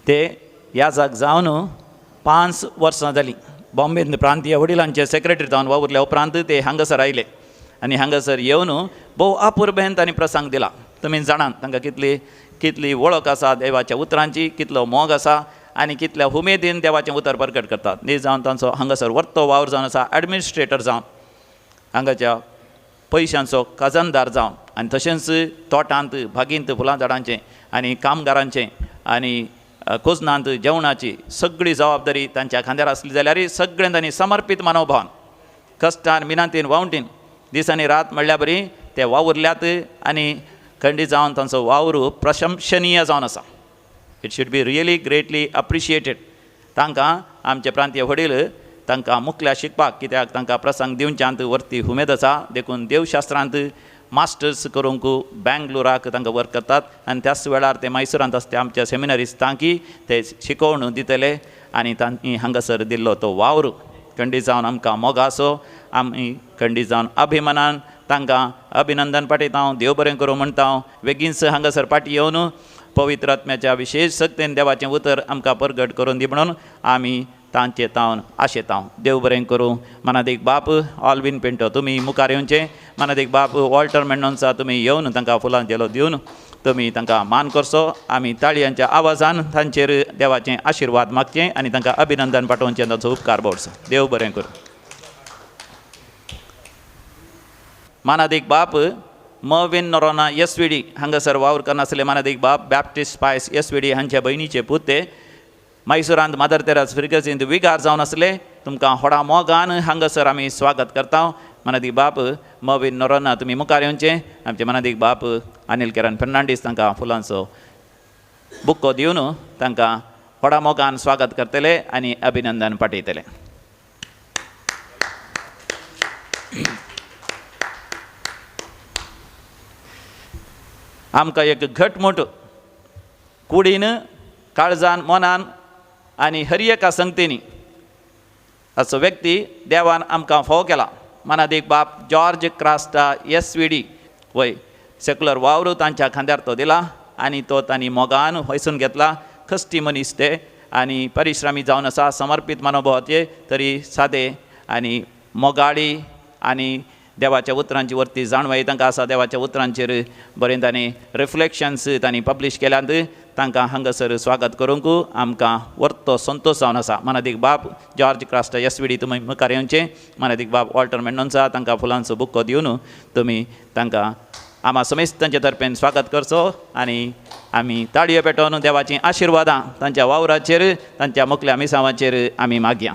ते ह्या जाग जावन 5 वर्सां जालीं. बॉम्बेंत प्रांतीय वडिलांचे सेक्रेटरी जावन वावुरल्या उपरांत ते हांगासर आयले आनी हांगासर येवन भोव आपुर्बेन तांणी प्रसंग दिला. तुमी जाणात तांकां कितली वळख आसा देवाच्या उतरांची, कितलो मोग आसा आनी कितल्या उमेदीन देवाचें उतर प्रकट करतात. न्ही जावन तांचो हांगासर वर्तो वावर जावन आसा, एडमिनिस्ट्रेटर जावन, हांगाच्या पयशांचो खजानदार जावन आनी तशेंच तोटांत, बागींत, फुलां झाडांचें आनी कामगारांचें आनी कोजनांत जेवणाची सगळी जबाबदारी तांच्या खांद्यार आसली जाल्यार सगळें तांणी समर्पीत मनोभावान, कश्टान, मिनांतीन, वावणटीन दीस आनी रात म्हणल्या बरी ते वावुरल्यात आनी खंडीत जावन तांचो वावर प्रशंसनीय जावन आसा. It should be really greatly appreciated. तांकां आमचे प्रांतीय वडील तांकां मुखल्या शिकपाक, कित्याक तांकां प्रसंग दिवच्यांत वर्ती उमेद आसा. देखून देवशास्त्रांत मास्टर्स करूंक बँगलोराक तांकां वर्क करतात आनी त्याच वेळार ते मैसूरांत आसता आमच्या सेमिनरिस्तांकी ते शिकोवन दितले आनी तांणी हांगासर दिल्लो तो वावर खंडीत जावन आमकां मोगा असो. आमी खंडीत जावन अभिमानान तांकां अभिनंदन पाठयता, देव बरें करूं म्हणटा. बेगीनच हांगासर पाटी येवन पवित्र आत्म्याच्या विशेश सक्तीन देवाचें उतर आमकां परगट करून दी म्हणून आमी तांचे तावन आशेता. देव बरें करूं. मानादीक बाप ऑल्विन पिंटो तुमी मुखार येवचें. मानादीक बाप वॉल्टर मेंडोन्सा तुमी येवन तांकां फुलांचेलो दिवन तुमी तांकां मान करचो. आमी ताळयांच्या आवाजान तांचेर देवाचें आशिर्वाद मागचें आनी तांकां अभिनंदन पाठोवचें, ताचो उपकार भोवचो. देव बरें करूं. मानादीक बाप मविन नोरोना SVD हांगासर वावर करनासले मानादीक बाप बॅप्टिस्ट स्पायस SVD हांच्या भयणीचे पूत ते मैसूरांत मदर तेरेसा फिरगजींत विगार जावन आसले. तुमकां व्हडा मोगान हांगासर आमी स्वागत करता. मानादीक बाप मविन नोरोना तुमी मुखार येवचें. आमचे मानादीक बाप अनिल किरण फेर्नांडीस तांकां फुलांचो बुक्को दिवन तांकां व्हडा मोगान स्वागत करतले आनी अभिनंदन पाठयतले. आमकां एक घटमूट कुडीन, काळजान, मनान आनी हर एका संगतीनी असो व्यक्ती देवान आमकां फावो केला. मानादीक बाप जॉर्ज क्रास्टा SVD वय सेक्युलर वावर तांच्या खांद्यार तो दिला आनी तो तांणी मोगान वयसून घेतला. कश्टी मनीस ते आनी परिश्रमी जावन आसा, समर्पीत मनोभावाचे, तरी सादे आनी मोगाळी आनी देवाच्या उतरांची वर्ती जाणवाय तांकां आसा. देवाच्या उतरांचेर बरें तांणी रिफ्लेक्शन्स तांणी पब्लीश केल्यात. तांकां हांगासर स्वागत करूंक आमकां वर्तो संतोश जावन आसा. मानादीक बाप जॉर्ज क्रास्टा SVD तुमी मुखार येवचें. मानादीक बाप वॉल्टर मेंडोन्सा तांकां फुलांचो बुक्को दिवन तुमी तांकां आमा समेस्तांचे तर्फेन स्वागत करचो आनी आमी ताळयो पेटोवन देवाचीं आशिर्वादां तांच्या वावराचेर, तांच्या मुखल्या मिसांवाचेर आमी मागया.